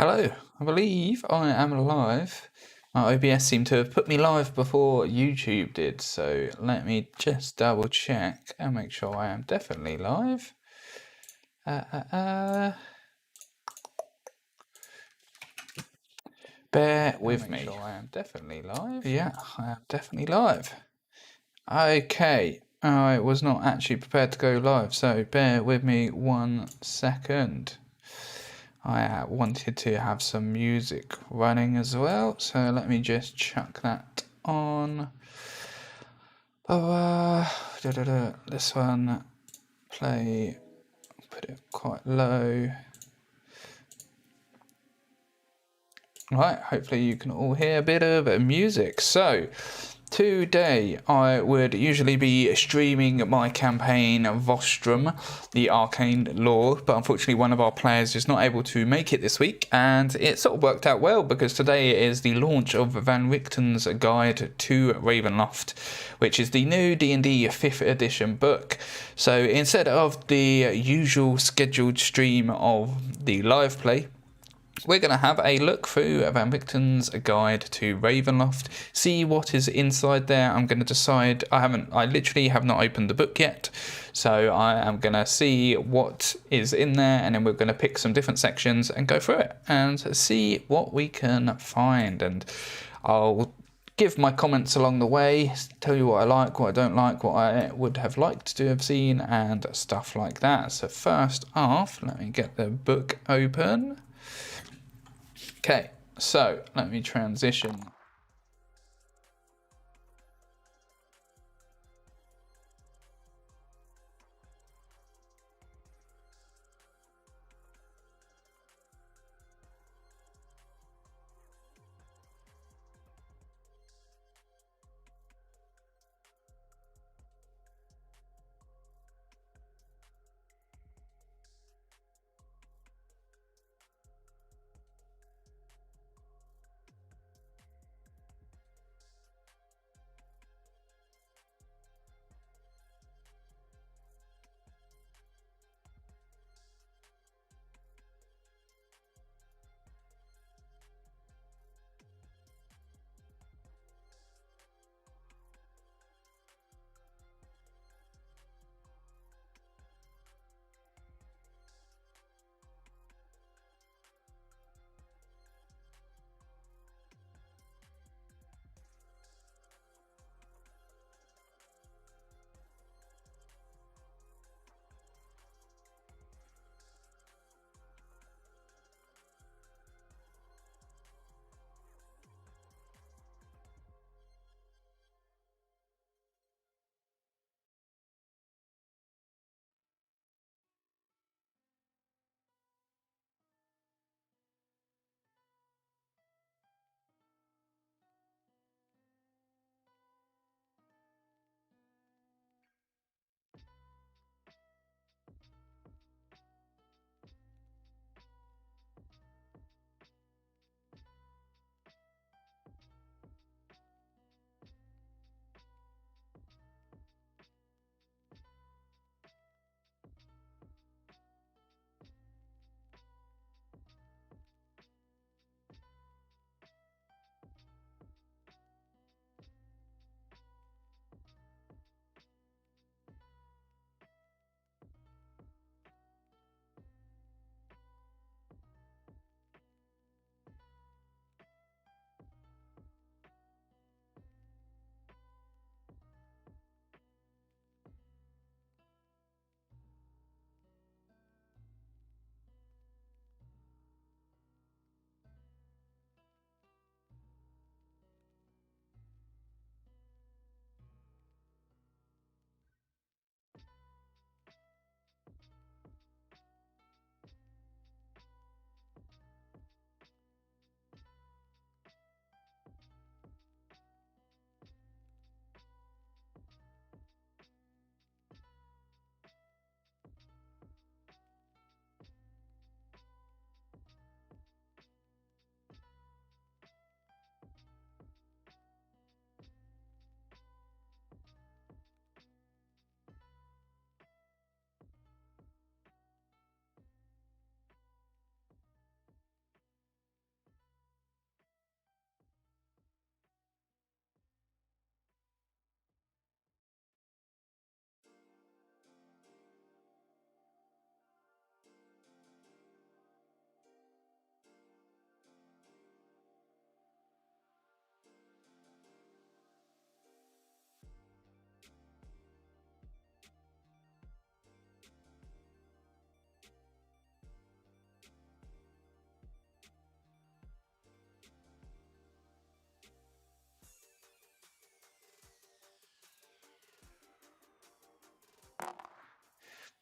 Hello, I believe I am live. My OBS seemed to have put me live before YouTube did, so let me just double check and make sure I am definitely live. Bear with me. Sure I am definitely live. Yeah, I am definitely live. Okay, I was not actually prepared to go live, so bear with me 1 second. I wanted to have some music running as well, so let me just chuck that on. This one, play, put it quite low. Right, hopefully you can all hear a bit of music. So, today I would usually be streaming my campaign Vostrum, the Arcane Lore, but unfortunately one of our players is not able to make it this week, and it sort of worked out well because today is the launch of Van Richten's Guide to Ravenloft, which is the new D&D 5th edition book. So instead of the usual scheduled stream of the live play, we're going to have a look through Van Richten's Guide to Ravenloft, see what is inside there. I'm going to decide, I literally have not opened the book yet, so I am going to see what is in there, and then we're going to pick some different sections and go through it and see what we can find. And I'll give my comments along the way, tell you what I like, what I don't like, what I would have liked to have seen, and stuff like that. So first off, let me get the book open. Okay, so let me transition.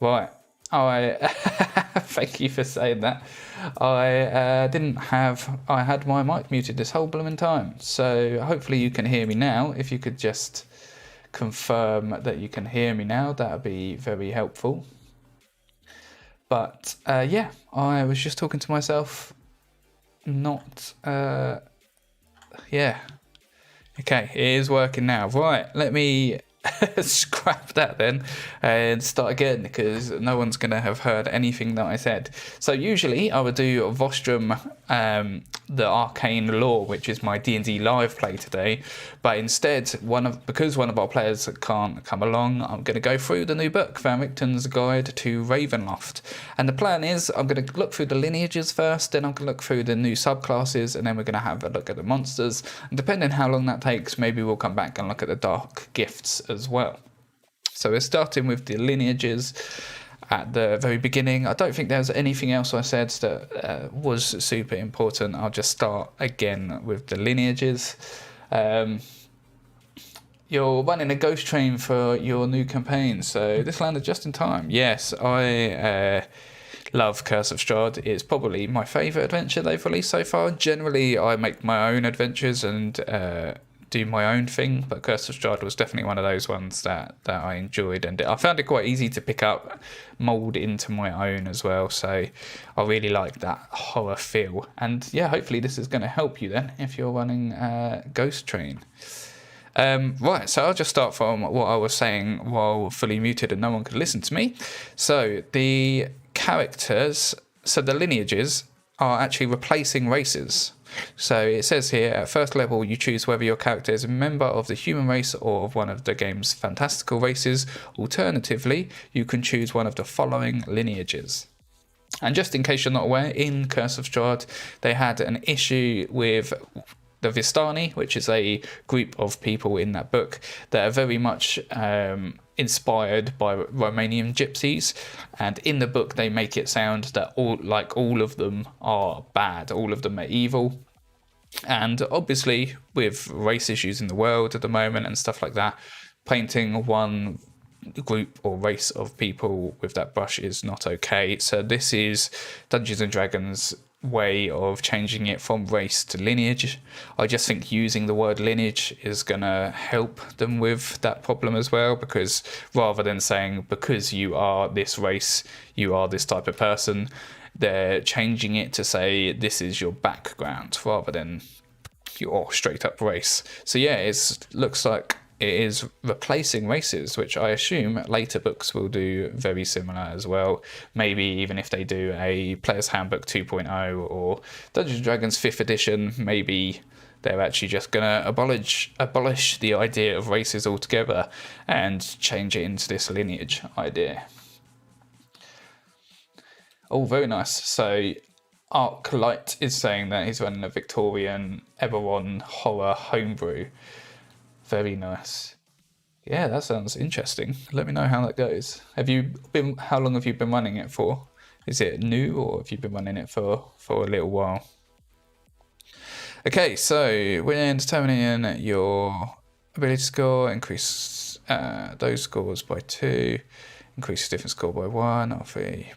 Right. I thank you for saying that. I I had my mic muted this whole blooming time. So hopefully you can hear me now. If you could just confirm that you can hear me now, that would be very helpful. But yeah, I was just talking to myself. Not yeah. Okay, it is working now. Right, let me scrap that then and start again, because no one's going to have heard anything that I said. So usually I would do Vostrum, the Arcane Lore, which is my D&D live play today, but instead, because one of our players can't come along, I'm going to go through the new book, Van Richten's Guide to Ravenloft. And the plan is I'm going to look through the lineages first, then I'm going to look through the new subclasses, and then we're going to have a look at the monsters. And depending how long that takes, maybe we'll come back and look at the dark gifts as well. So we're starting with the lineages at the very beginning. I don't think there's anything else I said that was super important. I'll just start again with the lineages. You're running a ghost train for your new campaign, so this landed just in time. Yes, I love Curse of Strahd. It's probably my favourite adventure they've released so far. Generally, I make my own adventures and do my own thing, but Curse of Strahd was definitely one of those ones that I enjoyed, and I found it quite easy to pick up, mould into my own as well, so I really like that horror feel. And yeah, hopefully this is going to help you then if you're running Ghost Train. Right, so I'll just start from what I was saying while fully muted and no one could listen to me. So the characters, so the lineages are actually replacing races. So it says here, at first level, you choose whether your character is a member of the human race or of one of the game's fantastical races. Alternatively, you can choose one of the following lineages. And just in case you're not aware, in Curse of Strahd, they had an issue with the Vistani, which is a group of people in that book that are very much inspired by Romanian gypsies, and in the book they make it sound that all of them are bad, all of them are evil. And obviously with race issues in the world at the moment and stuff like that, painting one group or race of people with that brush is not okay. So this is Dungeons and Dragons way of changing it from race to lineage. I just think using the word lineage is gonna help them with that problem as well, because rather than saying because you are this race you are this type of person, they're changing it to say this is your background rather than your straight up race. So yeah, it looks like it is replacing races, which I assume later books will do very similar as well. Maybe even if they do a Player's Handbook 2.0 or Dungeons & Dragons 5th edition, maybe they're actually just going to abolish the idea of races altogether and change it into this lineage idea. Oh, very nice. So Arclight is saying that he's running a Victorian Eberron horror homebrew. Very nice. Yeah, that sounds interesting. Let me know how that goes. How long have you been running it for? Is it new, or have you been running it for a little while? Okay, so when determining your ability score, increase those scores by 2, increase different score by 1 or 3.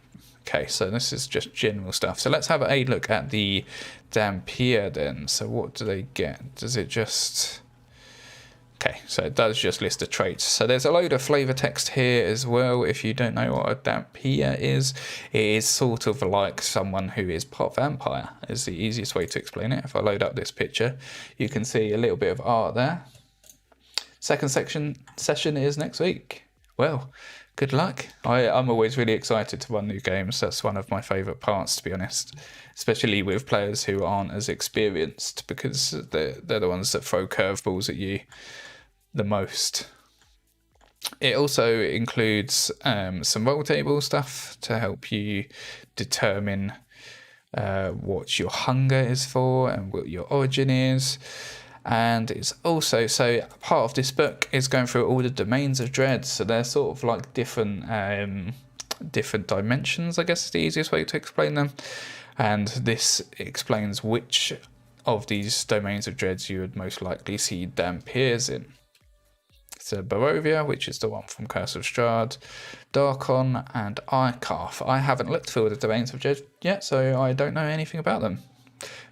Okay, so this is just general stuff. So let's have a look at the Dampier then. So what do they get? Does it just... Okay, so it does just list the traits. So there's a load of flavor text here as well. If you don't know what a Dampier is, it is sort of like someone who is part vampire, is the easiest way to explain it. If I load up this picture, you can see a little bit of art there. Second session is next week. Well, good luck. I'm always really excited to run new games. That's one of my favourite parts, to be honest, especially with players who aren't as experienced, because they're the ones that throw curveballs at you the most. It also includes some roll table stuff to help you determine what your hunger is for and what your origin is. And it's also, so part of this book is going through all the domains of dread. So they're sort of like different dimensions, I guess is the easiest way to explain them. And this explains which of these domains of dreads you would most likely see Dampiers in. So Barovia, which is the one from Curse of Strahd, Darkon, and Icarth. I haven't looked through the domains of Jed yet, so I don't know anything about them.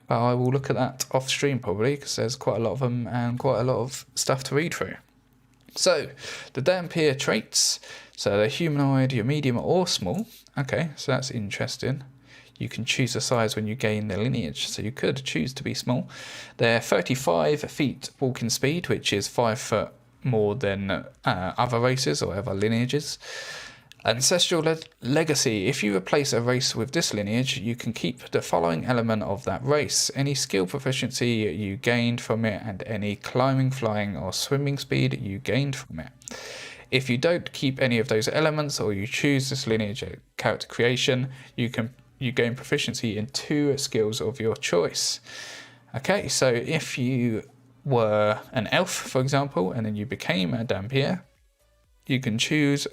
But I will look at that off stream probably, because there's quite a lot of them and quite a lot of stuff to read through. So, the Dhampir traits. So they're humanoid, you're medium or small. Okay, so that's interesting. You can choose the size when you gain the lineage, so you could choose to be small. They're 35 feet walking speed, which is 5 foot more than other races or other lineages. Ancestral legacy. If you replace a race with this lineage, you can keep the following element of that race: any skill proficiency you gained from it, and any climbing, flying, or swimming speed you gained from it. If you don't keep any of those elements, or you choose this lineage at character creation, you gain proficiency in 2 skills of your choice. Okay, so if you were an elf, for example, and then you became a Dhampir, you can choose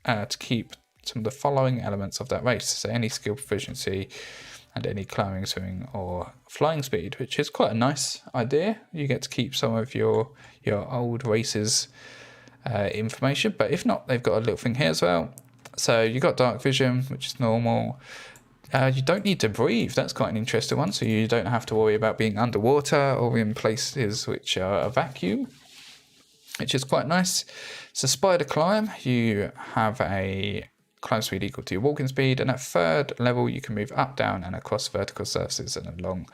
to keep some of the following elements of that race. So any skill proficiency and any climbing, swimming, or flying speed, which is quite a nice idea. You get to keep some of your old races information, but if not, they've got a little thing here as well. So you got dark vision, which is normal. You don't need to breathe. That's quite an interesting one. So you don't have to worry about being underwater or in places which are a vacuum, which is quite nice. So spider climb, you have a climb speed equal to your walking speed, and at 3rd level you can move up, down, and across vertical surfaces and along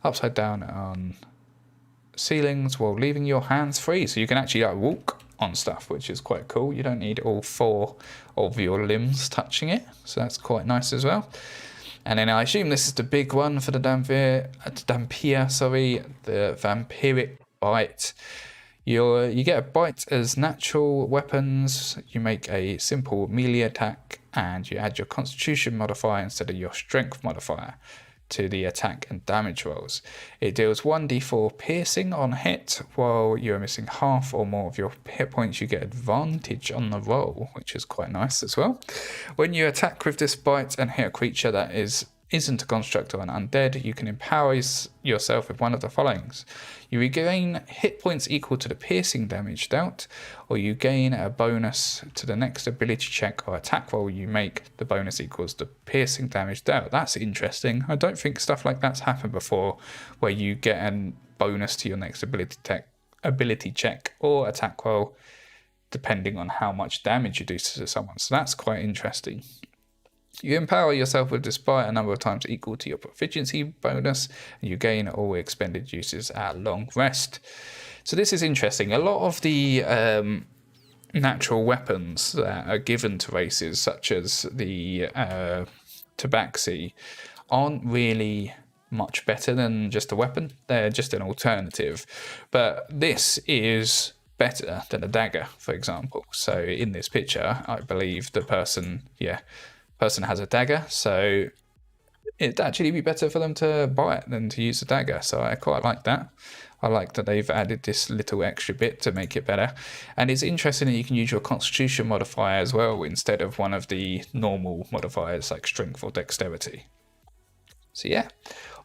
upside down on ceilings while leaving your hands free. So you can actually walk on stuff, which is quite cool. You don't need all 4 of your limbs touching it, so that's quite nice as well. And then I assume this is the big one for the Dhampir, the vampiric bite. You get a bite as natural weapons. You make a simple melee attack, and you add your Constitution modifier instead of your Strength modifier to the attack and damage rolls. It deals 1d4 piercing on hit. While you're missing half or more of your hit points, you get advantage on the roll, which is quite nice as well. When you attack with this bite and hit a creature that isn't a construct or an undead, you can empower yourself with one of the followings. You regain hit points equal to the piercing damage dealt, or you gain a bonus to the next ability check or attack roll you make. The bonus equals the piercing damage dealt. That's interesting. I don't think stuff like that's happened before, where you get a bonus to your next ability check or attack roll, depending on how much damage you do to someone. So that's quite interesting. You empower yourself with despite a number of times equal to your proficiency bonus, and you gain all expended uses at long rest. So this is interesting. A lot of the natural weapons that are given to races, such as the tabaxi, aren't really much better than just a weapon. They're just an alternative. But this is better than a dagger, for example. So in this picture, I believe the person has a dagger, so it'd actually be better for them to buy it than to use a dagger. So I quite like that. I like that they've added this little extra bit to make it better. And it's interesting that you can use your Constitution modifier as well instead of one of the normal modifiers like Strength or Dexterity. So yeah,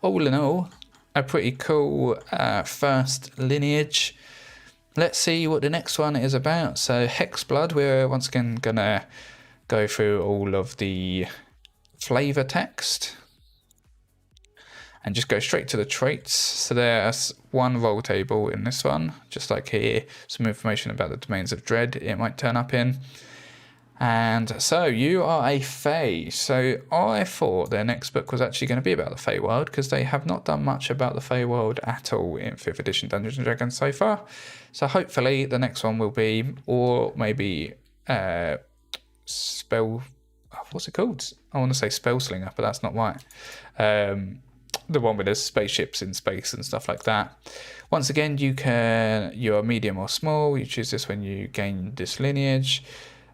all in all, a pretty cool first lineage. Let's see what the next one is about. So Hexblood, we're once again gonna go through all of the flavor text and just go straight to the traits. So there's one roll table in this one, just like here, some information about the domains of dread it might turn up in. And so you are a Fae. So I thought their next book was actually going to be about the Feywild, because they have not done much about the Feywild at all in 5th edition Dungeons & Dragons so far. So hopefully the next one will be, or maybe what's it called? I want to say Spellslinger, but that's not right. The one with the spaceships in space and stuff like that. Once again, you're medium or small. You choose this when you gain this lineage.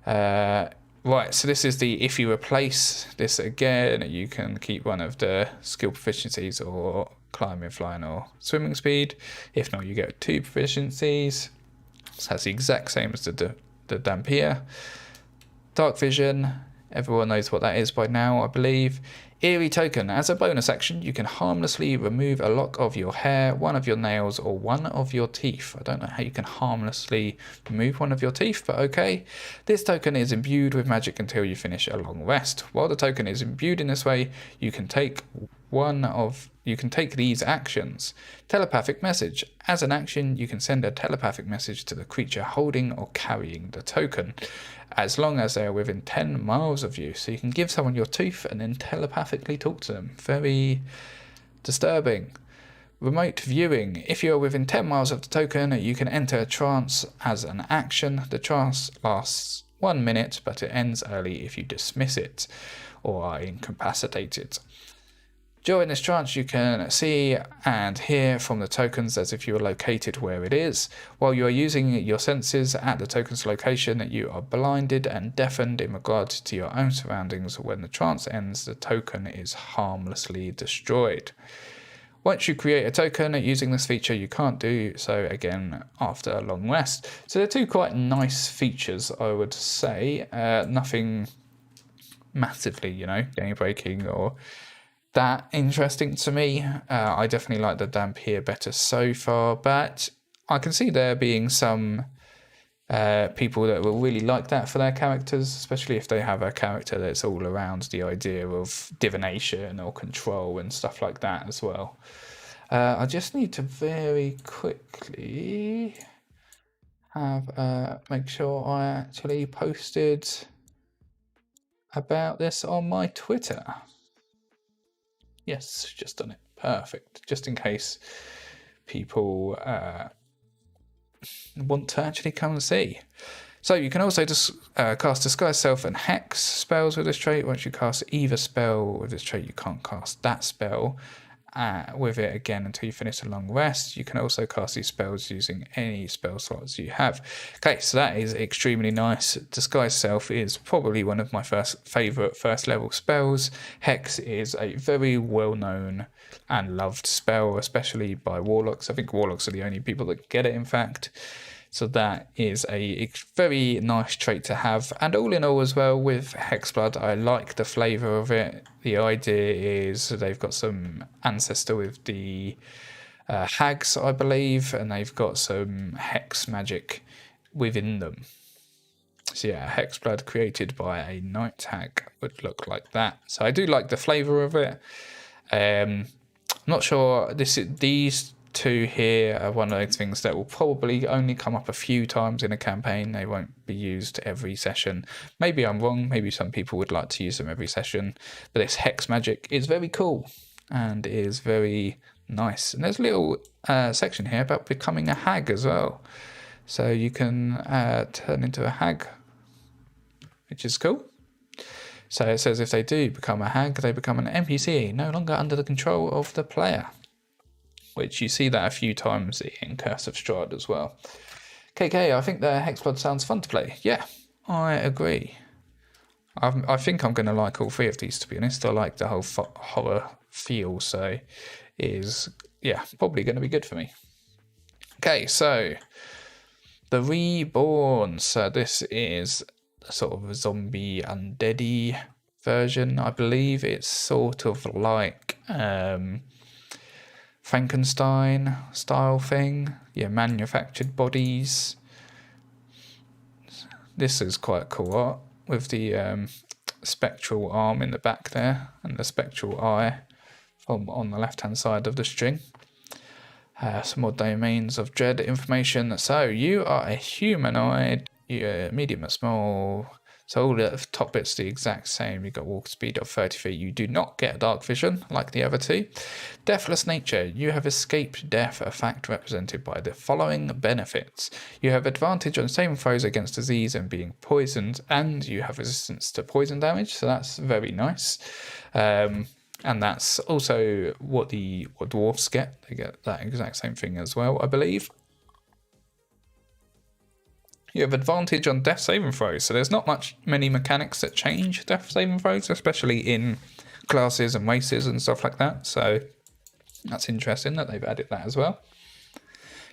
Right, so this is if you replace this again, you can keep one of the skill proficiencies or climbing, flying, or swimming speed. If not, you get 2 proficiencies. So that's the exact same as the Dhampir. Dark vision, everyone knows what that is by now, I believe. Eerie token. As a bonus action, you can harmlessly remove a lock of your hair, one of your nails, or one of your teeth. I don't know how you can harmlessly remove one of your teeth, but okay. This token is imbued with magic until you finish a long rest. While the token is imbued in this way, you can take these actions. Telepathic message. As an action, you can send a telepathic message to the creature holding or carrying the token, as long as they are within 10 miles of you. So you can give someone your tooth and then telepathically talk to them. Very disturbing. Remote viewing. If you are within 10 miles of the token, you can enter a trance as an action. The trance lasts 1 minute, but it ends early if you dismiss it or are incapacitated. During this trance, you can see and hear from the tokens as if you are located where it is. While you are using your senses at the token's location, you are blinded and deafened in regard to your own surroundings. When the trance ends, the token is harmlessly destroyed. Once you create a token using this feature, you can't do so again after a long rest. So they're two quite nice features, I would say. Nothing massively, game breaking or that interesting to me. I definitely like the damp here better so far, but I can see there being some people that will really like that for their characters, especially if they have a character that's all around the idea of divination or control and stuff like that as well. I just need to very quickly make sure I actually posted about this on my Twitter. Yes, just done it. Perfect. Just in case people want to actually come and see. So you can also just cast Disguise Self and Hex spells with this trait. Once you cast either spell with this trait, you can't cast that spell with it again until you finish a long rest. You can also cast these spells using any spell slots you have. Okay, so that is extremely nice. Disguise Self is probably one of my favourite first level spells. Hex is a very well known and loved spell, especially by Warlocks. I think Warlocks are the only people that get it, in fact. So that is a very nice trait to have. And all in all as well, with Hexblood, I like the flavour of it. The idea is they've got some ancestor with the hags, I believe, and they've got some hex magic within them. So yeah, Hexblood created by a night hag would look like that. So I do like the flavour of it. I'm not sure, these two here are one of those things that will probably only come up a few times in a campaign. They won't be used every session. Maybe I'm wrong. Maybe some people would like to use them every session. But this hex magic is very cool and is very nice. And there's a little section here about becoming a hag as well. So you can turn into a hag, which is cool. So it says if they do become a hag, they become an NPC, no longer under the control of the player. Which you see that a few times in Curse of Strahd as well. KK, I think the Hexblood sounds fun to play. Yeah, I agree. I think I'm going to like all three of these, to be honest. I like the whole horror feel, so is, yeah, probably going to be good for me. Okay, so the Reborn. So this is a sort of a zombie undeady version. I believe it's sort of like Frankenstein style thing. Yeah, manufactured bodies. This is quite cool art with the spectral arm in the back there and the spectral eye on the left hand side of the string. Some more domains of dread information. So you are a humanoid, you're medium or small. So all the top bits the exact same. You've got walk speed of 30 feet. You do not get dark vision like the other two. Deathless nature. You have escaped death, a fact represented by the following benefits. You have advantage on saving throws against disease and being poisoned, and you have resistance to poison damage. So that's very nice. And that's also what dwarves get. They get that exact same thing as well, I believe. You have advantage on death saving throws, so there's not many mechanics that change death saving throws, especially in classes and races and stuff like that. So that's interesting that they've added that as well.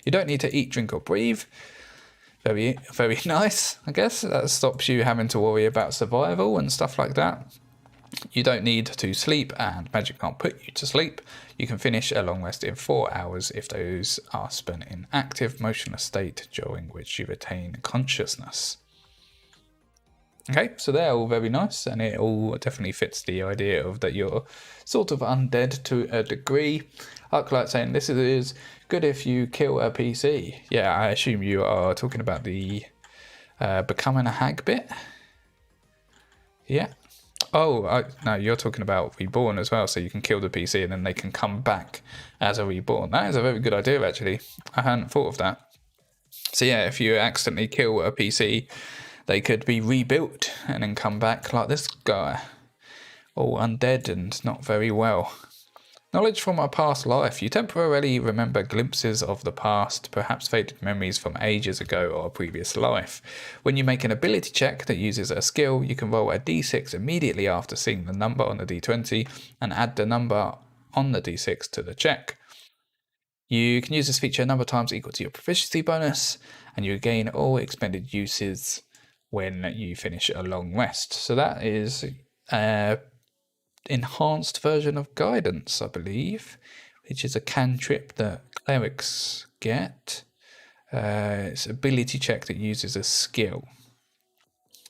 You don't need to eat, drink, or breathe. Very, very nice, I guess. That stops you having to worry about survival and stuff like that. You don't need to sleep, and magic can't put you to sleep. You can finish a long rest in 4 hours if those are spent in active, motionless state, during which you retain consciousness. Okay, so they're all very nice, and it all definitely fits the idea of that you're sort of undead to a degree. Arclight saying this is good if you kill a PC. Yeah, I assume you are talking about the becoming a hag bit. Yeah. Oh, no, you're talking about reborn as well, so you can kill the PC and then they can come back as a reborn. That is a very good idea, actually. I hadn't thought of that. So yeah, if you accidentally kill a PC, they could be rebuilt and then come back like this guy, all undead and not very well. Knowledge from a past life. You temporarily remember glimpses of the past, perhaps faded memories from ages ago or a previous life. When you make an ability check that uses a skill, you can roll a d6 immediately after seeing the number on the d20 and add the number on the d6 to the check. You can use this feature a number of times equal to your proficiency bonus, and you gain all expended uses when you finish a long rest. So that is enhanced version of guidance, I believe, which is a cantrip that clerics get. It's an ability check that uses a skill.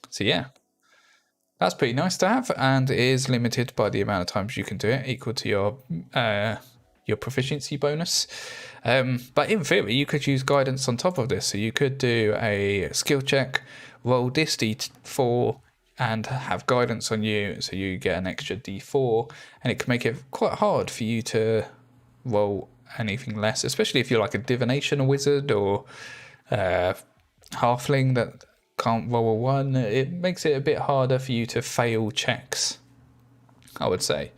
So yeah, that's pretty nice to have, and it is limited by the amount of times you can do it, equal to your proficiency bonus. But in theory, you could use guidance on top of this. So you could do a skill check, roll this d4, and have guidance on you, so you get an extra d4, and it can make it quite hard for you to roll anything less, especially if you're like a divination wizard or halfling that can't roll a 1. It makes it a bit harder for you to fail checks, I would say.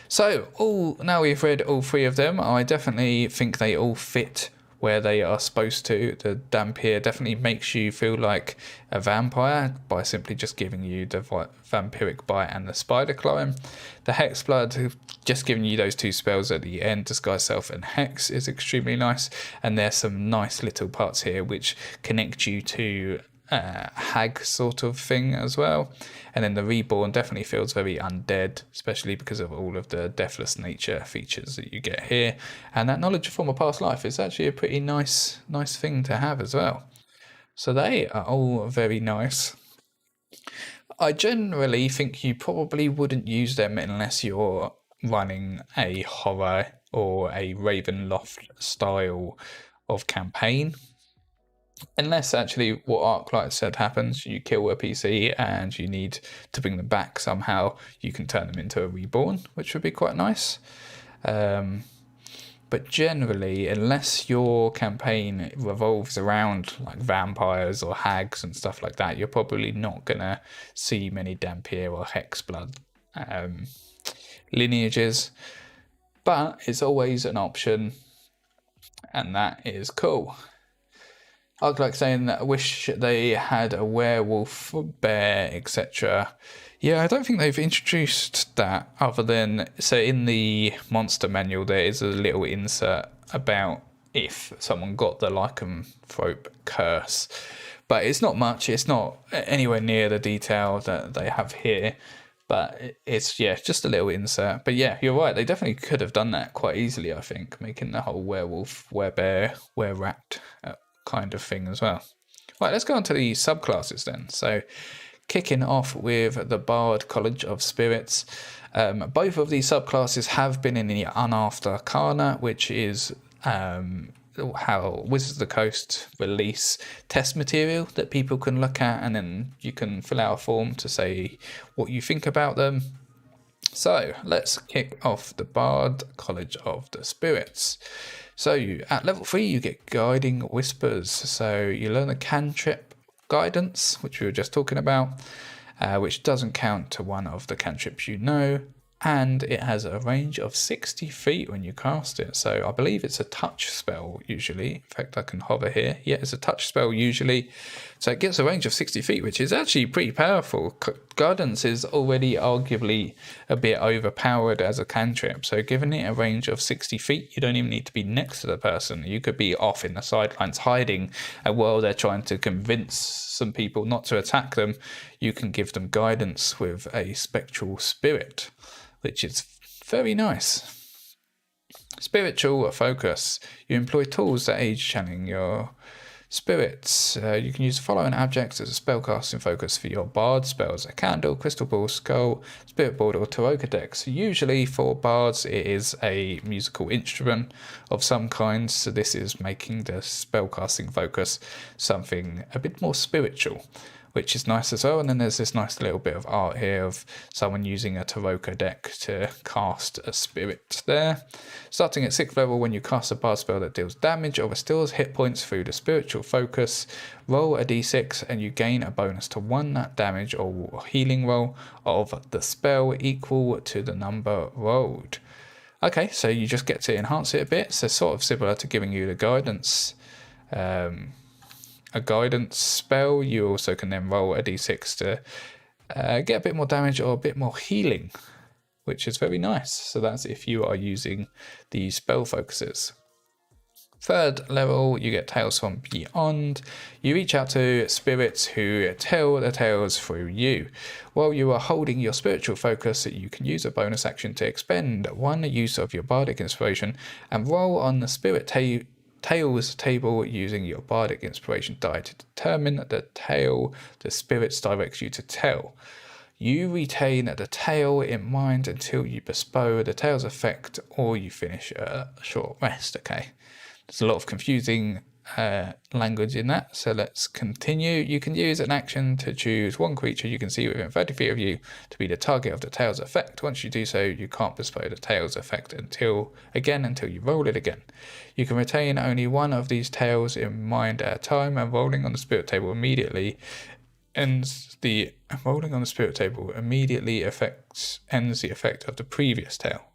So now we've read all 3 of them, I definitely think they all fit where they are supposed to. The Dhampir definitely makes you feel like a vampire by simply just giving you the vampiric bite and the spider climb. The Hexblood, just giving you those 2 spells at the end, Disguise Self and Hex, is extremely nice. And there's some nice little parts here which connect you to hag sort of thing as well. And then the Reborn definitely feels very undead, especially because of all of the deathless nature features that you get here. And that knowledge from a past life is actually a pretty nice thing to have as well. So they are all very nice. I generally think you probably wouldn't use them unless you're running a horror or a Ravenloft style of campaign. Unless actually what Arclight said happens, you kill a PC and you need to bring them back somehow, you can turn them into a reborn, which would be quite nice. But generally, unless your campaign revolves around like vampires or hags and stuff like that, you're probably not going to see many Dhampir or Hexblood lineages. But it's always an option, and that is cool. Arclight saying that I wish they had a werewolf, bear, etc. Yeah, I don't think they've introduced that other than, so in the monster manual there is a little insert about if someone got the lycanthrope curse. But it's not much, it's not anywhere near the detail that they have here. But it's, yeah, just a little insert. But yeah, you're right, they definitely could have done that quite easily, I think, making the whole werewolf, werebear, wererat kind of thing as well. Right, let's go on to the subclasses then. So kicking off with the Bard College of Spirits. Both of these subclasses have been in the Unearthed Arcana, which is how Wizards of the Coast release test material that people can look at, and then you can fill out a form to say what you think about them. So let's kick off the Bard College of the Spirits. So at level 3 you get Guiding Whispers. So you learn a cantrip Guidance, which we were just talking about, which doesn't count to one of the cantrips you know, and it has a range of 60 feet when you cast it. So I believe it's a touch spell usually. In fact, I can hover here. Yeah, it's a touch spell usually. So it gets a range of 60 feet, which is actually pretty powerful. Guidance is already arguably a bit overpowered as a cantrip. So giving it a range of 60 feet, you don't even need to be next to the person. You could be off in the sidelines hiding, and while they're trying to convince some people not to attack them, you can give them guidance with a spectral spirit, which is very nice. Spiritual focus. You employ tools that aid channeling your spirits. You can use the following objects as a spellcasting focus for your bard spells: a candle, crystal ball, skull, spirit board, or tarot deck. So usually for bards it is a musical instrument of some kind, so this is making the spellcasting focus something a bit more spiritual, which is nice as well. And then there's this nice little bit of art here of someone using a tarot deck to cast a spirit there. Starting at 6th level, when you cast a bard spell that deals damage or restores hit points through the spiritual focus, roll a d6 and you gain a bonus to 1 damage or healing roll of the spell equal to the number rolled. Okay, so you just get to enhance it a bit, so sort of similar to giving you the guidance. A guidance spell. You also can then roll a d6 to get a bit more damage or a bit more healing, which is very nice. So that's if you are using the spell focuses. 3rd level, you get Tales from Beyond. You reach out to spirits who tell the tales through you. While you are holding your spiritual focus, you can use a bonus action to expend 1 use of your bardic inspiration and roll on the spirit Tales table using your bardic inspiration die to determine the tale the spirits direct you to tell. You retain the tale in mind until you bestow the tale's effect or you finish a short rest. Okay, there's a lot of confusing language in that, so let's continue. You can use an action to choose 1 creature you can see within 30 feet of you to be the target of the tale's effect. Once you do so, you can't bestow the tale's effect until you roll it again. You can retain only 1 of these tales in mind at a time, and rolling on the spirit table immediately ends the effect of the previous tale.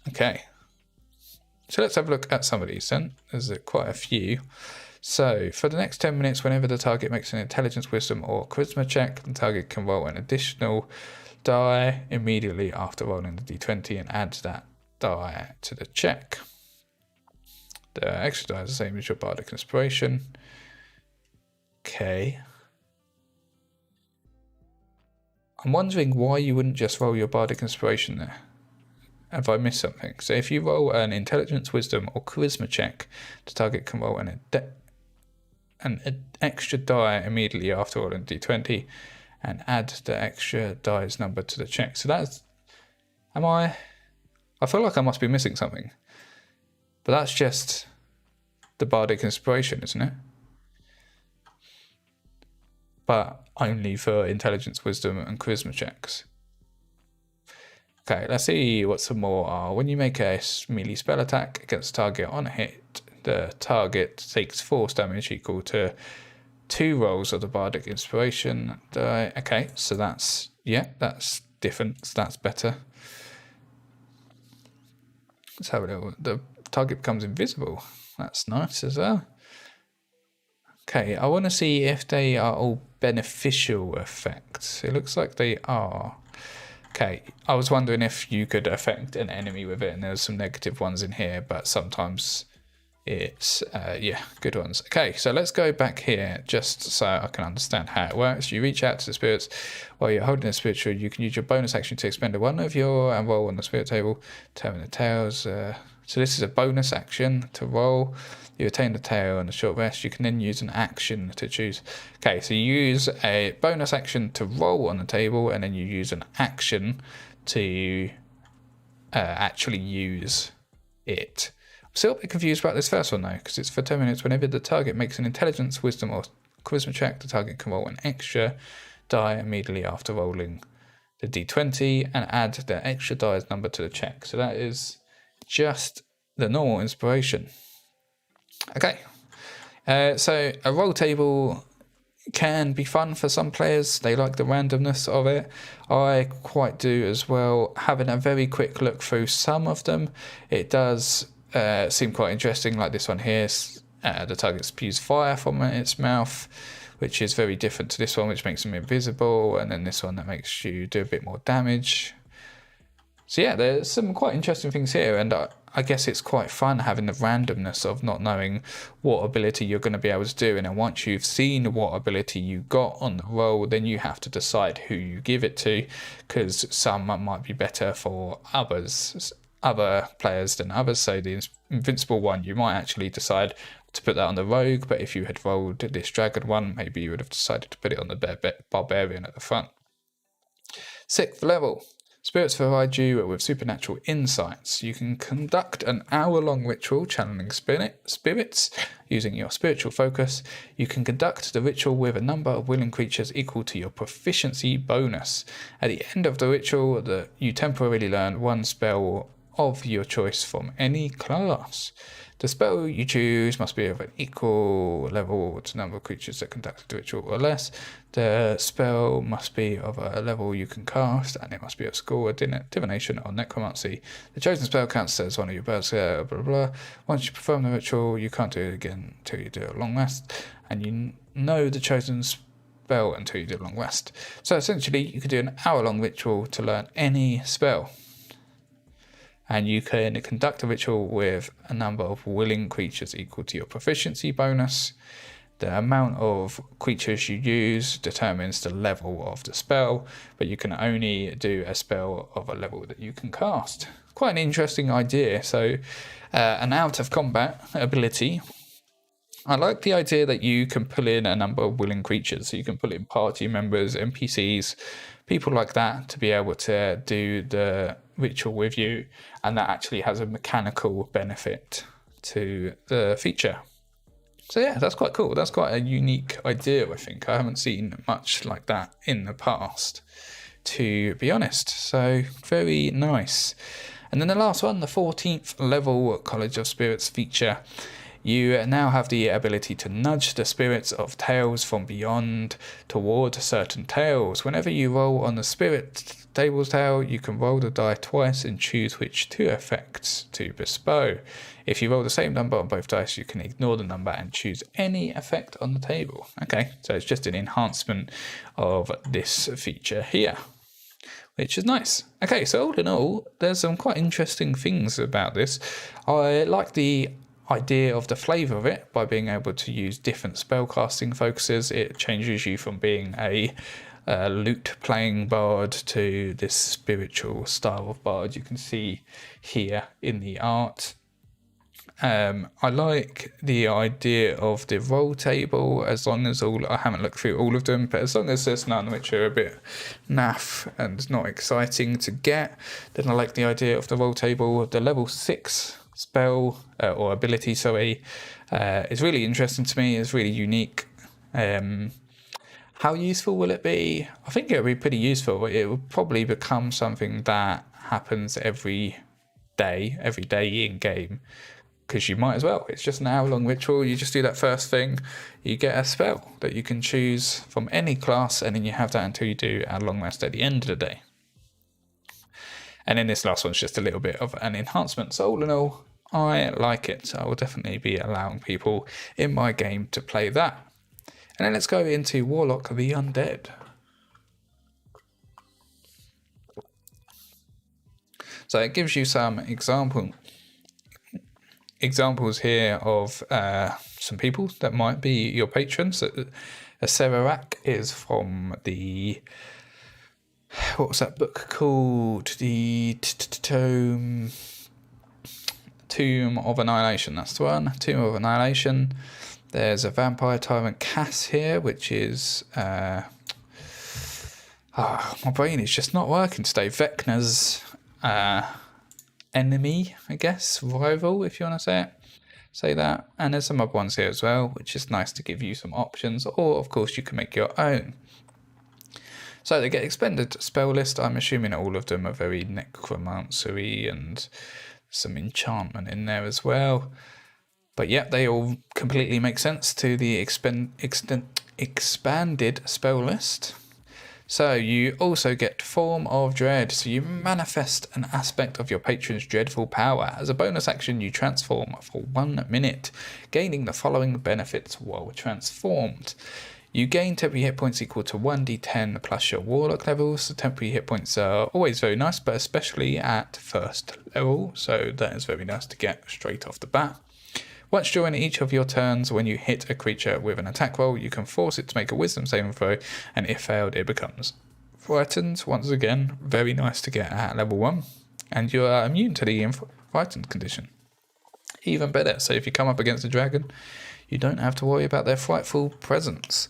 Okay. So let's have a look at some of these then. There's quite a few. So for the next 10 minutes, whenever the target makes an intelligence, wisdom, or charisma check, the target can roll an additional die immediately after rolling the d20 and add that die to the check. The extra die is the same as your bardic inspiration. Okay. I'm wondering why you wouldn't just roll your bardic inspiration there. Have I missed something? So if you roll an intelligence, wisdom, or charisma check, the target can roll an extra die immediately after rolling d20 and add the extra die's number to the check. So that's... I feel like I must be missing something. But that's just the bardic inspiration, isn't it? But only for intelligence, wisdom, and charisma checks. Okay, let's see what some more are. When you make a melee spell attack against a target on a hit, the target takes force damage equal to 2 rolls of the bardic inspiration die. Okay, so that's different. So that's better. Let's have a little. The target becomes invisible. That's nice as well. Okay, I want to see if they are all beneficial effects. It looks like they are. Okay, I was wondering if you could affect an enemy with it, and there's some negative ones in here, but sometimes it's, good ones. Okay, so let's go back here just so I can understand how it works. You reach out to the spirits while you're holding the spiritual. You can use your bonus action to expend 1 of your and roll on the spirit table, determine the tails. So this is a bonus action to roll. You attain the tail and a short rest. You can then use an action to choose. Okay, so you use a bonus action to roll on the table, and then you use an action to actually use it. I'm still a bit confused about this first one though, because it's for 10 minutes. Whenever the target makes an intelligence, wisdom, or charisma check, the target can roll an extra die immediately after rolling the d20 and add the extra die's number to the check. So that is just the normal inspiration. Okay, so a roll table can be fun for some players. They like the randomness of it. I quite do as well. Having a very quick look through some of them, it does seem quite interesting, like this one here. The target spews fire from its mouth, which is very different to this one, which makes them invisible, and then this one that makes you do a bit more damage. So yeah, there's some quite interesting things here, and I guess it's quite fun having the randomness of not knowing what ability you're going to be able to do, and then once you've seen what ability you got on the roll, then you have to decide who you give it to, because some might be better for other players than others. So the invincible one, you might actually decide to put that on the rogue, but if you had rolled this dragon one, maybe you would have decided to put it on the barbarian at the front. 6th level. Spirits provide you with supernatural insights. You can conduct an hour-long ritual channeling spirits using your spiritual focus. You can conduct the ritual with a number of willing creatures equal to your proficiency bonus. At the end of the ritual, you temporarily learn one spell of your choice from any class. The spell you choose must be of an equal level to the number of creatures that conduct the ritual or less. The spell must be of a level you can cast, and it must be of skill, divination, or necromancy. The chosen spell counts as one of your birds, blah, blah, blah. Once you perform the ritual, you can't do it again until you do a long rest, and you know the chosen spell until you do a long rest. So essentially, you can do an hour-long ritual to learn any spell. And you can conduct a ritual with a number of willing creatures equal to your proficiency bonus. The amount of creatures you use determines the level of the spell, but you can only do a spell of a level that you can cast. Quite an interesting idea. So an out of combat ability. I like the idea that you can pull in a number of willing creatures. So you can pull in party members, NPCs, people like that to be able to do the ritual with you, and that actually has a mechanical benefit to the feature. So yeah, that's quite cool. That's quite a unique idea, I think. I haven't seen much like that in the past, to be honest. So very nice. And then the last one, the 14th level College of Spirits feature. You now have the ability to nudge the spirits of tales from beyond toward certain tales. Whenever you roll on the spirit table's tale, you can roll the die twice and choose which 2 effects to bestow. If you roll the same number on both dice, you can ignore the number and choose any effect on the table. Okay, so it's just an enhancement of this feature here, which is nice. Okay, so all in all, there's some quite interesting things about this. I like the idea of the flavour of it by being able to use different spellcasting focuses. It changes you from being a lute playing bard to this spiritual style of bard you can see here in the art. I like the idea of the roll table, as long as I haven't looked through all of them, but as long as there's none which are a bit naff and not exciting to get, then I like the idea of the roll table. The level 6 spell or ability, is really interesting to me. It's really unique. How useful will it be? I think it'll be pretty useful. It will probably become something that happens every day in game, because you might as well. It's just an hour-long ritual. You just do that first thing, you get a spell that you can choose from any class, and then you have that until you do a long rest at the end of the day. And then this last one's just a little bit of an enhancement. So all in all, I like it. So I will definitely be allowing people in my game to play that. And then let's go into Warlock the Undead. So it gives you some examples here of some people that might be your patrons. A Serarak is from the... what was that book called? The Tomb of Annihilation. That's the one. Tomb of Annihilation. There's a Vampire Tyrant Cass here, which is... my brain is just not working today. Vecna's enemy, I guess. Rival, if you want to say that. And there's some other ones here as well, which is nice to give you some options. Or, of course, you can make your own. So they get expended spell list. I'm assuming all of them are very necromancery and some enchantment in there as well. But yeah, they all completely make sense to the expanded spell list. So you also get Form of Dread. So you manifest an aspect of your patron's dreadful power. As a bonus action, you transform for 1 minute, gaining the following benefits while transformed. You gain temporary hit points equal to 1d10 plus your warlock levels. The temporary hit points are always very nice, but especially at first level, so that is very nice to get straight off the bat. Once during each of your turns, when you hit a creature with an attack roll, you can force it to make a wisdom saving throw, and if failed, it becomes frightened. Once again, very nice to get at level 1, and you are immune to the frightened condition. Even better, so if you come up against a dragon, you don't have to worry about their frightful presence.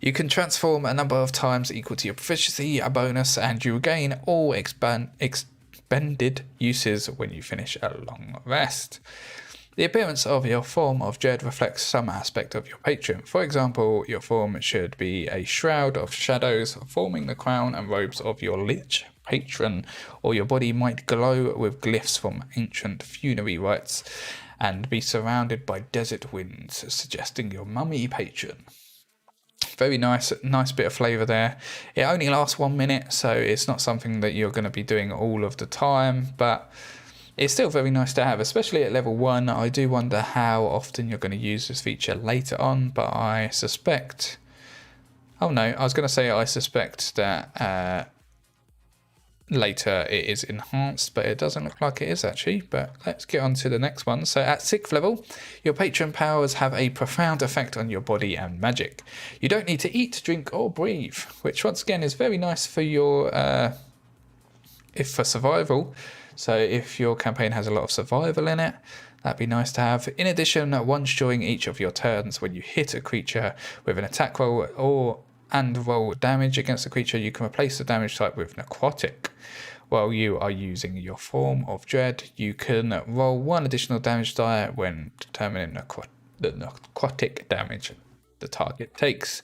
You can transform a number of times equal to your proficiency, a bonus, and you regain all expended uses when you finish a long rest. The appearance of your form of dread reflects some aspect of your patron. For example, your form should be a shroud of shadows forming the crown and robes of your lich patron, or your body might glow with glyphs from ancient funerary rites and be surrounded by desert winds, suggesting your mummy patron. Very nice bit of flavour there. It only lasts 1 minute, so it's not something that you're going to be doing all of the time, but it's still very nice to have, especially at level 1. I do wonder how often you're going to use this feature later on, but I suspect... Oh no, I was going to say I suspect that later it is enhanced, but it doesn't look like it is actually. But let's get on to the next one. So at 6th level, your patron powers have a profound effect on your body and magic. You don't need to eat, drink or breathe, which once again is very nice for your for survival. So if your campaign has a lot of survival in it, that'd be nice to have. In addition, once during each of your turns, when you hit a creature with an attack roll and roll damage against the creature, you can replace the damage type with necrotic. While you are using your form of dread, you can roll 1 additional damage die when determining the necrotic damage the target takes.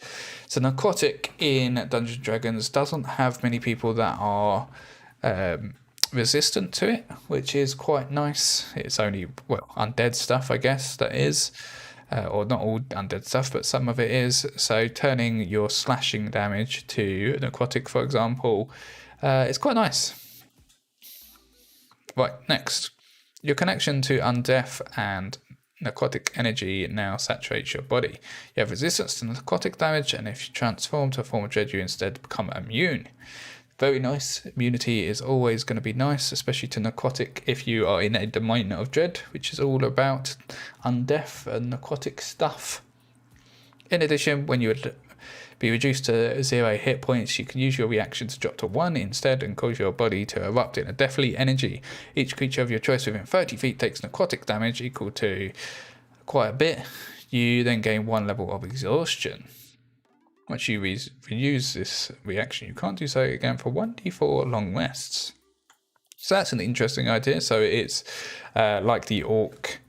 So necrotic in Dungeons & Dragons doesn't have many people that are resistant to it, which is quite nice. It's only, well, undead stuff, I guess, that is. Or not all undead stuff, but some of it is. So turning your slashing damage to necrotic, for example, is quite nice. Right, next. Your connection to undeath and necrotic energy now saturates your body. You have resistance to necrotic damage, and if you transform to a form of dread, you instead become immune. Very nice. Immunity is always going to be nice, especially to necrotic if you are in a domain of dread, which is all about undeath and necrotic stuff. In addition, when you would be reduced to 0 hit points, you can use your reaction to drop to 1 instead and cause your body to erupt in a deathly energy. Each creature of your choice within 30 feet takes necrotic damage equal to quite a bit. You then gain 1 level of exhaustion. Once you reuse this reaction, you can't do so again for 1d4 long rests. So that's an interesting idea. So it's like the orc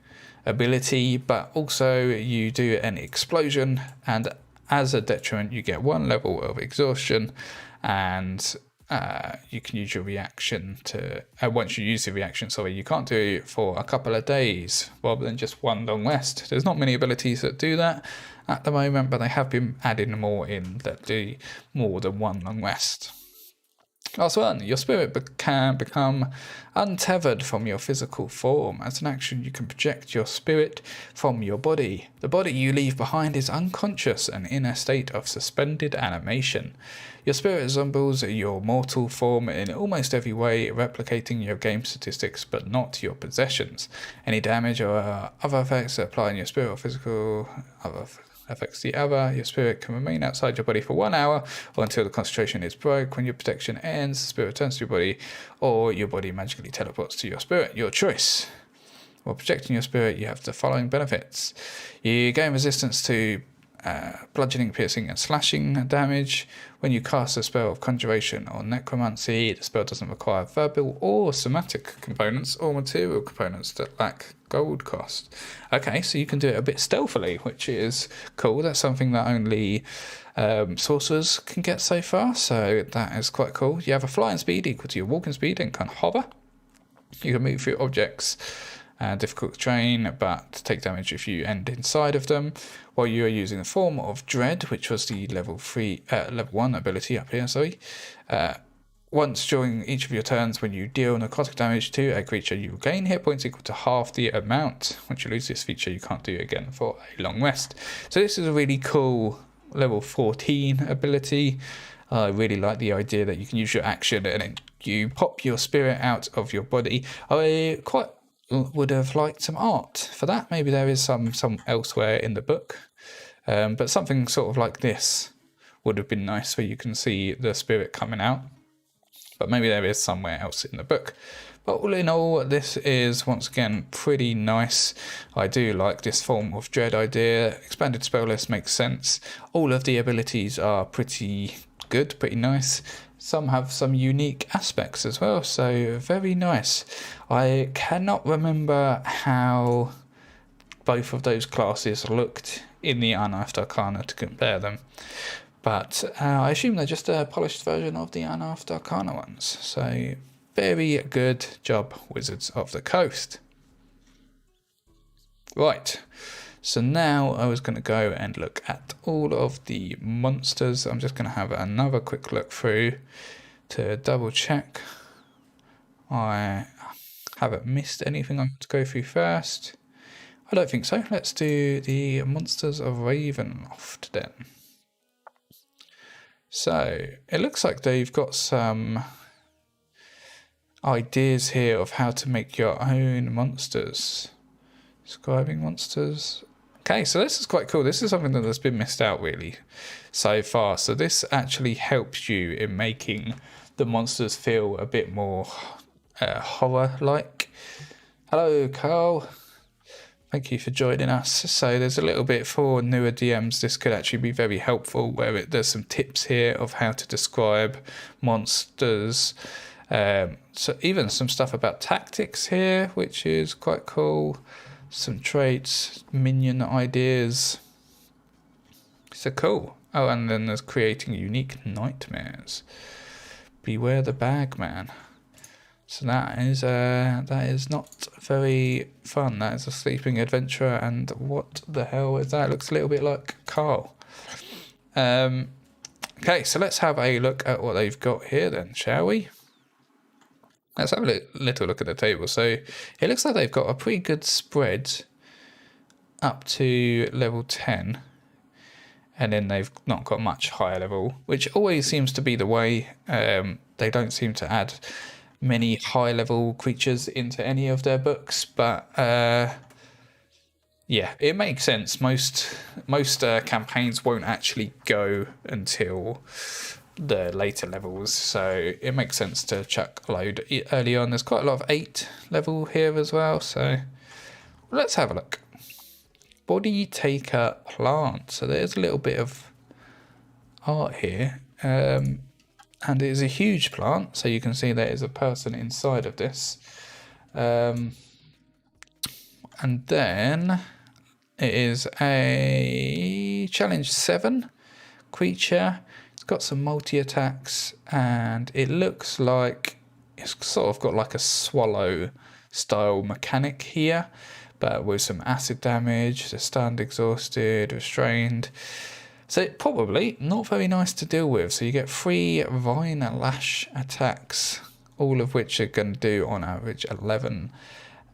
ability, but also you do an explosion, and as a detriment, you get 1 level of exhaustion, and you can use your reaction to... once you use the reaction, you can't do it for a couple of days rather than just 1 long rest. There's not many abilities that do that at the moment, but they have been adding more in that do more than 1 long rest. Last one, your spirit can become untethered from your physical form. As an action, you can project your spirit from your body. The body you leave behind is unconscious and in a state of suspended animation. Your spirit resembles your mortal form in almost every way, replicating your game statistics but not your possessions. Any damage or other effects that apply in your spirit or physical affects the other. Your spirit can remain outside your body for 1 hour or until the concentration is broke. When your protection ends, the spirit returns to your body, or your body magically teleports to your spirit. Your choice. While protecting your spirit, you have the following benefits. You gain resistance to bludgeoning, piercing, and slashing damage. When you cast a spell of conjuration or necromancy, the spell doesn't require verbal or somatic components or material components that lack gold cost. Okay, so you can do it a bit stealthily, which is cool. That's something that only sorcerers can get so far, so that is quite cool. You have a flying speed equal to your walking speed and can hover. You can move through objects, difficult to train, but take damage if you end inside of them. While you are using the form of dread, which was the level 1 ability up here, once during each of your turns, when you deal necrotic damage to a creature, you gain hit points equal to half the amount. Once you lose this feature, you can't do it again for a long rest. So this is a really cool level 14 ability. I really like the idea that you can use your action and then you pop your spirit out of your body. I quite would have liked some art for that. Maybe there is some elsewhere in the book, but something sort of like this would have been nice where you can see the spirit coming out, but maybe there is somewhere else in the book. But all in all, this is once again pretty nice. I do like this form of dread idea. Expanded spell list makes sense. All of the abilities are pretty good, pretty nice. Some have some unique aspects as well, so very nice. I cannot remember how both of those classes looked in the Unearthed Arcana to compare them, but I assume they're just a polished version of the Unearthed Arcana ones. So very good job, Wizards of the Coast. Right, so now I was going to go and look at all of the monsters. I'm just going to have another quick look through to double check I haven't missed anything I want to go through first. I don't think so. Let's do the monsters of Ravenloft then. So it looks like they've got some ideas here of how to make your own monsters. Describing monsters. Okay, so this is quite cool. This is something that has been missed out really so far. So this actually helps you in making the monsters feel a bit more horror-like. Hello, Carl. Thank you for joining us. So there's a little bit for newer DMs. This could actually be very helpful where there's some tips here of how to describe monsters. So even some stuff about tactics here, which is quite cool. Some traits, minion ideas. So cool. Oh, and then there's creating unique nightmares. Beware the Bagman. So that is not very fun. That is a sleeping adventurer, and what the hell is that? It looks a little bit like Carl. Okay, so let's have a look at what they've got here then, shall we? Let's have a little look at the table. So it looks like they've got a pretty good spread up to level 10. And then they've not got much higher level, which always seems to be the way. They don't seem to add many high level creatures into any of their books. But yeah, it makes sense. Most campaigns won't actually go until the later levels, so it makes sense to chuck a load early on. There's quite a lot of 8 level here as well, so let's have a look. Body Taker Plant. So there's a little bit of art here, and it is a huge plant, so you can see there is a person inside of this, and then it is a challenge 7 creature. It's got some multi-attacks, and it looks like it's sort of got like a swallow style mechanic here, but with some acid damage, the stunned, exhausted, restrained. So probably not very nice to deal with. So you get 3 Vine Lash attacks, all of which are going to do on average 11.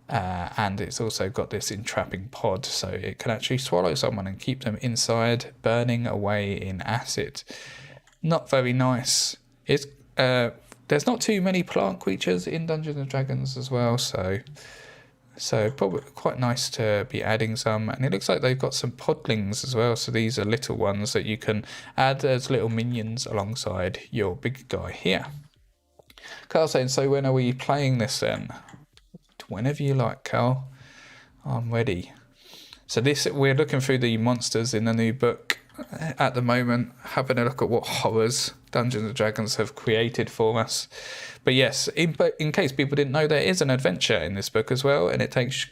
And it's also got this entrapping pod, so it can actually swallow someone and keep them inside, burning away in acid. Not very nice. It's there's not too many plant creatures in Dungeons and Dragons as well, so probably quite nice to be adding some. And it looks like they've got some podlings as well, so these are little ones that you can add as little minions alongside your big guy here. Carl's saying, so when are we playing this then? Whenever you like, Carl. I'm ready. So we're looking through the monsters in the new book at the moment, having a look at what horrors Dungeons and Dragons have created for us. But yes, in case people didn't know, there is an adventure in this book as well, and it takes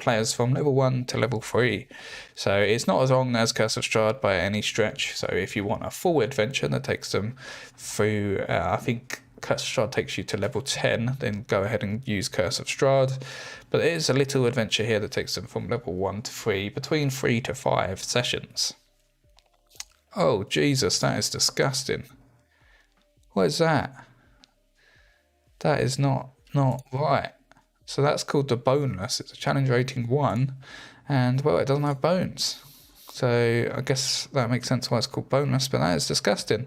players from level 1 to level 3. So it's not as long as Curse of Strahd by any stretch. So if you want a full adventure that takes them through, I think Curse of Strahd takes you to level 10, then go ahead and use Curse of Strahd. But there is a little adventure here that takes them from level 1 to 3, between 3 to 5 sessions. Oh, Jesus, that is disgusting. What is that? That is not right. So that's called the Boneless. It's a challenge rating 1, and, well, it doesn't have bones. So I guess that makes sense why it's called boneless, but that is disgusting.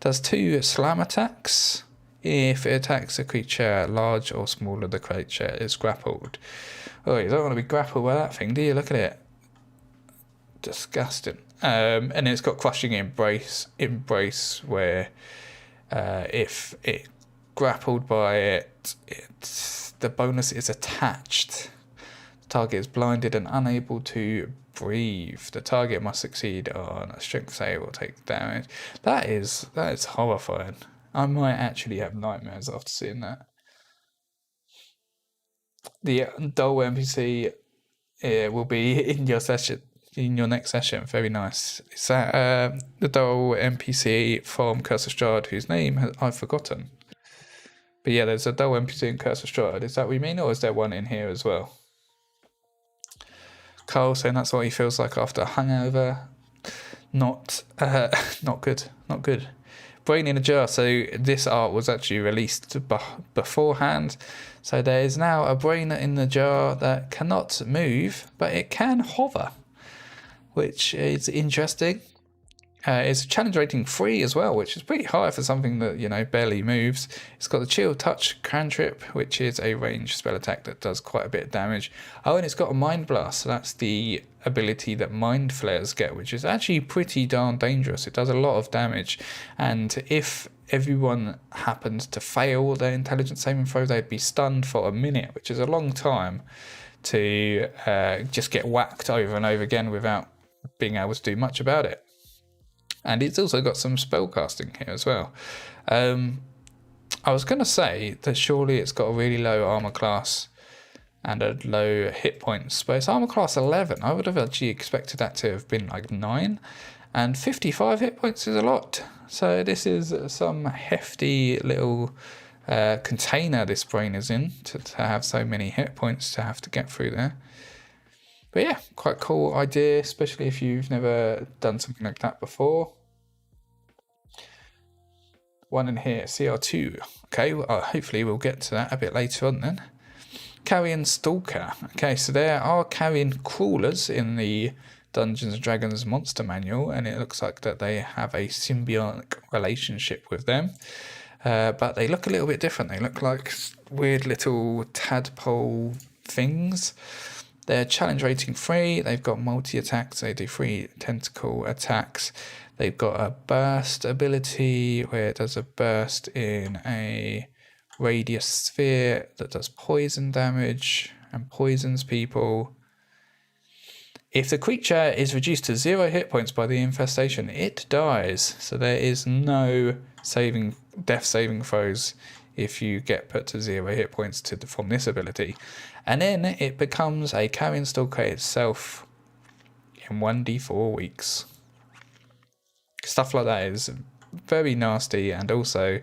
Does 2 slam attacks. If it attacks a creature large or smaller, the creature is grappled. Oh, you don't want to be grappled by that thing, do you? Look at it. Disgusting. And it's got crushing embrace, where if it grappled by it, the bonus is attached. The target is blinded and unable to breathe. The target must succeed on a strength save or take damage. That is horrifying. I might actually have nightmares after seeing that. The dull NPC will be in your session, in your next session. Very nice. Is that the dull NPC from Curse of Strahd, whose name I've forgotten? But yeah, there's a dull NPC in Curse of Strahd. Is that what you mean, or is there one in here as well? Carl saying that's what he feels like after a hangover. Not good. Not good. Brain in a jar. So this art was actually released beforehand. So there is now a brain in the jar that cannot move, but it can hover, which is interesting. It's challenge rating 3 as well, which is pretty high for something that, you know, barely moves. It's got the Chill Touch cantrip, which is a ranged spell attack that does quite a bit of damage. Oh, and it's got a Mind Blast. So that's the ability that Mind Flayers get, which is actually pretty darn dangerous. It does a lot of damage. And if everyone happened to fail their intelligence saving throw, they'd be stunned for a minute, which is a long time to just get whacked over and over again without being able to do much about it. And it's also got some spellcasting here as well. I was going to say that surely it's got a really low armor class and a low hit points, but it's armor class 11. I would have actually expected that to have been like 9, and 55 hit points is a lot. So this is some hefty little container this brain is in to have so many hit points to have to get through there. But yeah, quite cool idea, especially if you've never done something like that before. One in here, CR2. Okay, well, hopefully we'll get to that a bit later on then. Carrion Stalker. Okay, so there are carrion crawlers in the Dungeons & Dragons monster manual, and it looks like that they have a symbiotic relationship with them. But they look a little bit different. They look like weird little tadpole things. They're challenge rating 3. They've got multi-attacks. They do 3 tentacle attacks. They've got a burst ability where it does a burst in a radius sphere that does poison damage and poisons people. If the creature is reduced to 0 hit points by the infestation, it dies. So there is no death saving throws if you get put to 0 hit points from this ability. And then it becomes a Carrion Stalker itself in 1d4 weeks. Stuff like that is very nasty and also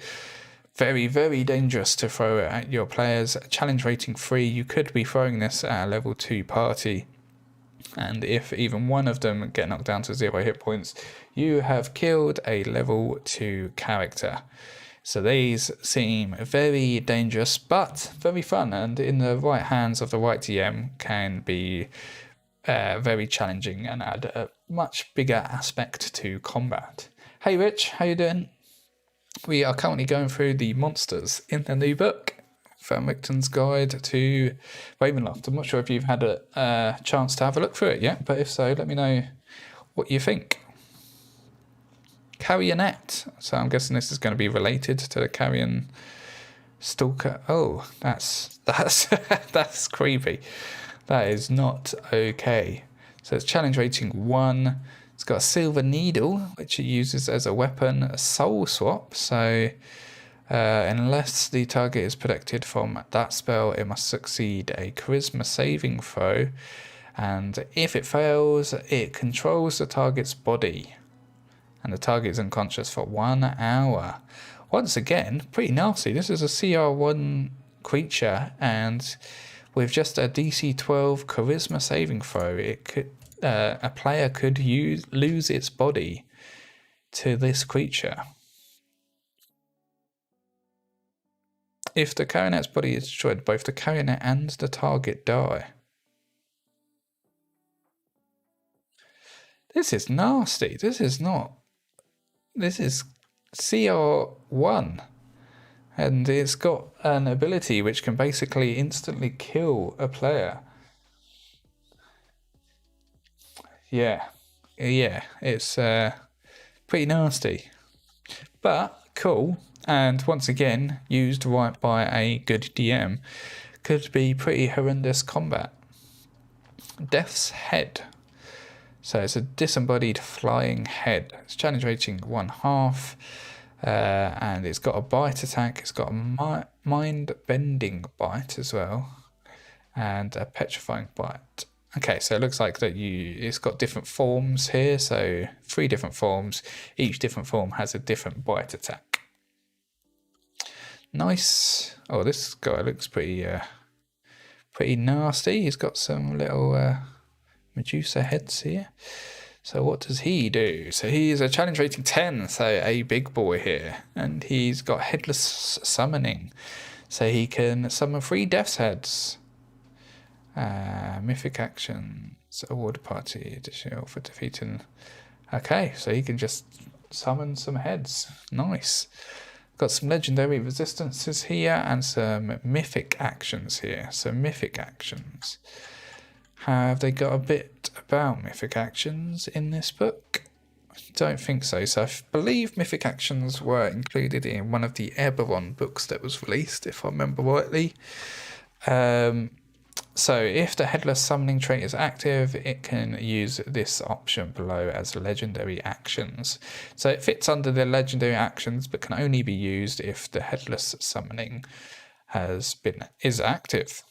very, very dangerous to throw at your players. Challenge rating 3, you could be throwing this at a level 2 party. And if even one of them get knocked down to 0 hit points, you have killed a level 2 character. So these seem very dangerous, but very fun, and in the right hands of the right DM can be very challenging and add a much bigger aspect to combat. Hey Rich, how you doing? We are currently going through the monsters in the new book, Van Richten's Guide to Ravenloft. I'm not sure if you've had a chance to have a look through it yet, but if so, let me know what you think. Carrionette. So I'm guessing this is going to be related to the Carrion Stalker. Oh, that's that's creepy. That is not okay. So it's challenge rating 1. It's got a silver needle, which it uses as a weapon. A soul swap. So unless the target is protected from that spell, it must succeed a charisma saving throw. And if it fails, it controls the target's body. And the target is unconscious for 1 hour. Once again, pretty nasty. This is a CR1 creature, and with just a DC 12 charisma saving throw, it could a player could lose its body to this creature. If the Carionet's body is destroyed, both the Carionet and the target die. This is nasty. This is not... This is CR1. And it's got an ability which can basically instantly kill a player. Yeah. Yeah, it's pretty nasty. But cool. And once again, used right by a good DM, could be pretty horrendous combat. Death's Head. So it's a disembodied flying head. It's challenge rating 1/2. And it's got a bite attack. It's got a mind-bending bite as well. And a petrifying bite. Okay, so it looks like that it's got different forms here. So 3 different forms. Each different form has a different bite attack. Nice. Oh, this guy looks pretty nasty. He's got some little Medusa heads here. So what does he do? So he's a challenge rating 10, so a big boy here. And he's got headless summoning. So he can summon 3 death's heads. Mythic actions, award party, additional for defeating. Okay, so he can just summon some heads. Nice. Got some legendary resistances here and some mythic actions here. So mythic actions. Have they got a bit about mythic actions in this book? I don't think so. So I believe mythic actions were included in one of the Eberron books that was released, if I remember rightly. So if the headless summoning trait is active, it can use this option below as legendary actions. So it fits under the legendary actions, but can only be used if the headless summoning is active.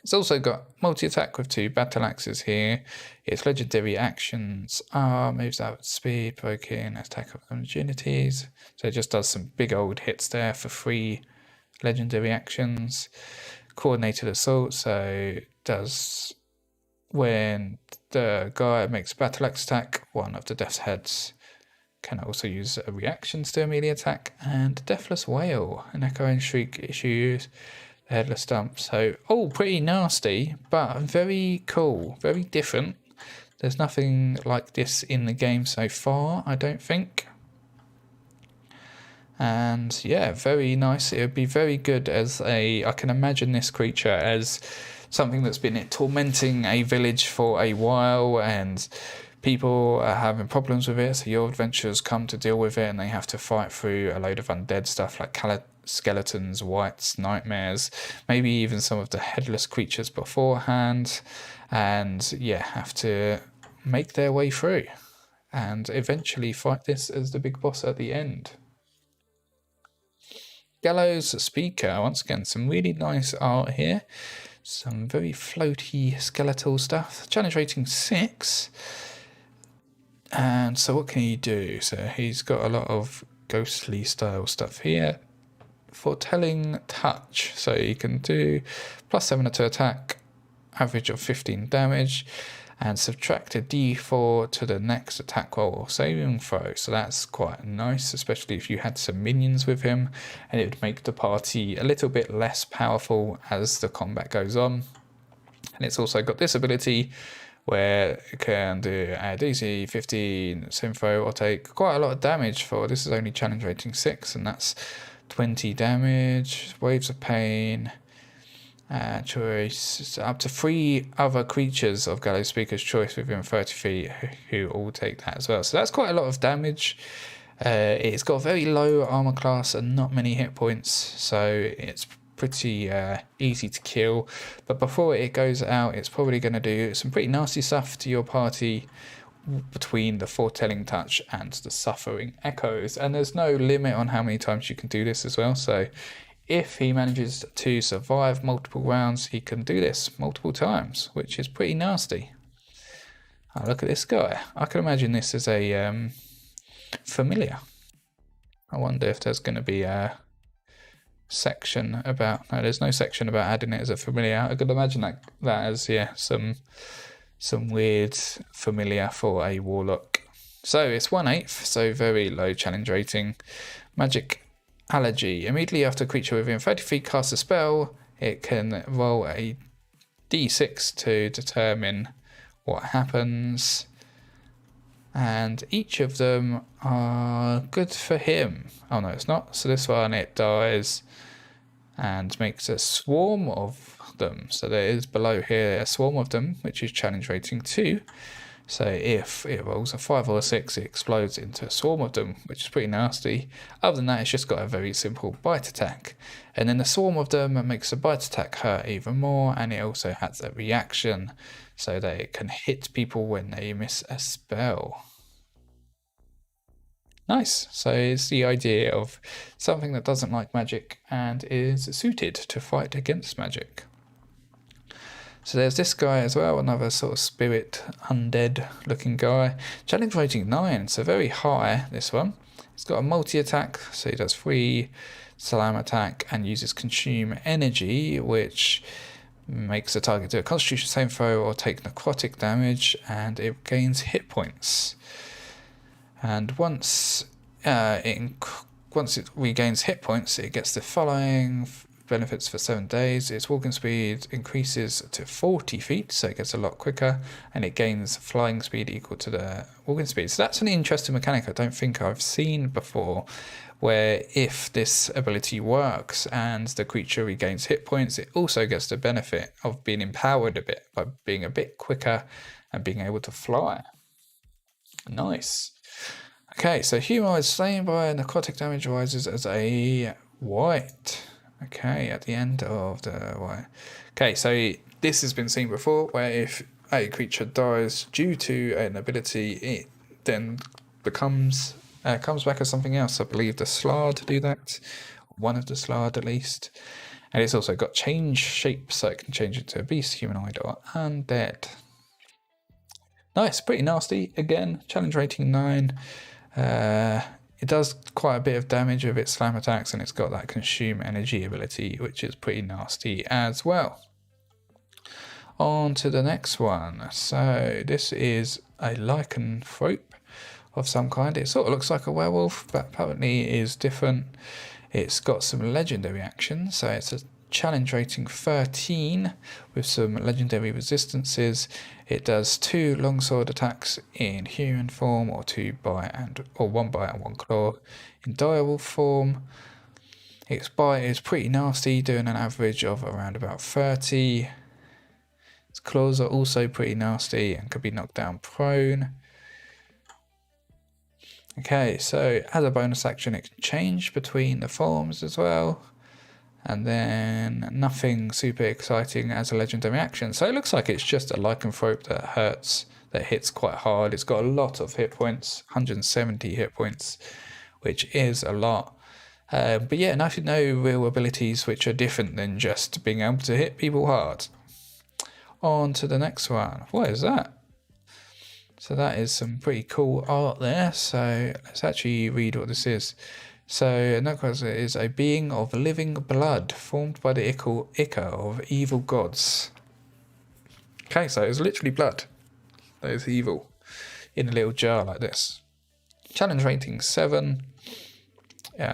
It's also got multi-attack with 2 battle axes here. Its legendary actions are moves out with speed, provoking, attack opportunities. So it just does some big old hits there for 3 legendary actions. Coordinated assault, so does when the guy makes a battle axe attack, one of the death's heads can also use a reaction to a melee attack. And Deathless Wail, an echo and shriek issues the headless stump. So all pretty nasty, but very cool, very different. There's nothing like this in the game so far, I don't think. And yeah, very nice. It would be very good as I can imagine this creature as something that's been tormenting a village for a while, and people are having problems with it. So your adventurers come to deal with it, and they have to fight through a load of undead stuff like skeletons, wights, nightmares, maybe even some of the headless creatures beforehand, and yeah, have to make their way through and eventually fight this as the big boss at the end. Gallows Speaker, once again, some really nice art here. Some very floaty skeletal stuff. Challenge rating 6. And so what can he do? So he's got a lot of ghostly style stuff here. Foretelling Touch. So you can do +7 to attack, average of 15 damage. And subtract a d4 to the next attack roll or saving throw. So that's quite nice, especially if you had some minions with him, and it would make the party a little bit less powerful as the combat goes on. And it's also got this ability where it can do a DC 15 saving throw or take quite a lot of damage for, this is only challenge rating 6, and that's 20 damage, waves of pain. Choice up to 3 other creatures of Gallows Speaker's choice within 30 feet who all take that as well. So that's quite a lot of damage. It's got very low armor class and not many hit points, so it's pretty easy to kill. But before it goes out, it's probably going to do some pretty nasty stuff to your party between the Foretelling Touch and the Suffering Echoes. And there's no limit on how many times you can do this as well. So if he manages to survive multiple rounds, he can do this multiple times, which is pretty nasty. Oh, look at this guy. I can imagine this as a familiar. I wonder if there's going to be a section about... No, there's no section about adding it as a familiar. I could imagine that as, yeah, some weird familiar for a warlock. So it's 1/8, so very low challenge rating. Magic Allergy. Immediately after a creature within 30 feet casts a spell, it can roll a d6 to determine what happens. and each of them are good for him. Oh no, it's not. So this one, it dies and makes a swarm of them. So there is below here a swarm of them, which is challenge rating 2. So if it rolls a 5 or a 6, it explodes into a swarm of them, which is pretty nasty. Other than that, it's just got a very simple bite attack. And then the swarm of them makes the bite attack hurt even more, and it also has a reaction so that it can hit people when they miss a spell. Nice. So it's the idea of something that doesn't like magic and is suited to fight against magic. So there's this guy as well, another sort of spirit, undead looking guy. Challenge rating 9, so very high, this one. He's got a multi-attack, so he does 3 slam attack and uses consume energy, which makes the target do a constitution saving throw or take necrotic damage, and it gains hit points. And once it regains hit points, it gets the following benefits for 7 days. Its walking speed increases to 40 feet, so it gets a lot quicker, and it gains flying speed equal to the walking speed. So that's an interesting mechanic I don't think I've seen before, where if this ability works and the creature regains hit points, it also gets the benefit of being empowered a bit by being a bit quicker and being able to fly. Nice. Okay, so humanoid slain by necrotic damage rises as a white. Okay, at the end of the white. Okay, so this has been seen before, where if a creature dies due to an ability, it then comes back as something else. I believe the Slard do that, one of the Slard at least. And it's also got change shape, so it can change into a beast, humanoid, or undead. Nice, pretty nasty. Again, challenge rating 9. It does quite a bit of damage with its slam attacks, and it's got that consume energy ability, which is pretty nasty as well. On to the next one. So this is a lycanthrope of some kind. It sort of looks like a werewolf, but apparently is different. It's got some legendary actions, so it's a challenge rating 13 with some legendary resistances. It does 2 longsword attacks in human form, or 1 bite and 1 claw in direwolf form. Its bite is pretty nasty, doing an average of around about 30. Its claws are also pretty nasty and could be knocked down prone. Okay, so as a bonus action, it can change between the forms as well. And then nothing super exciting as a legendary action. So it looks like it's just a lycanthrope that hits quite hard. It's got a lot of hit points, 170 hit points, which is a lot. But yeah, no real abilities which are different than just being able to hit people hard. On to the next one. What is that? So that is some pretty cool art there. So let's actually read what this is. So Necros is a being of living blood formed by the ichor of evil gods. Okay, so it's literally blood that is evil in a little jar like this. Challenge rating 7.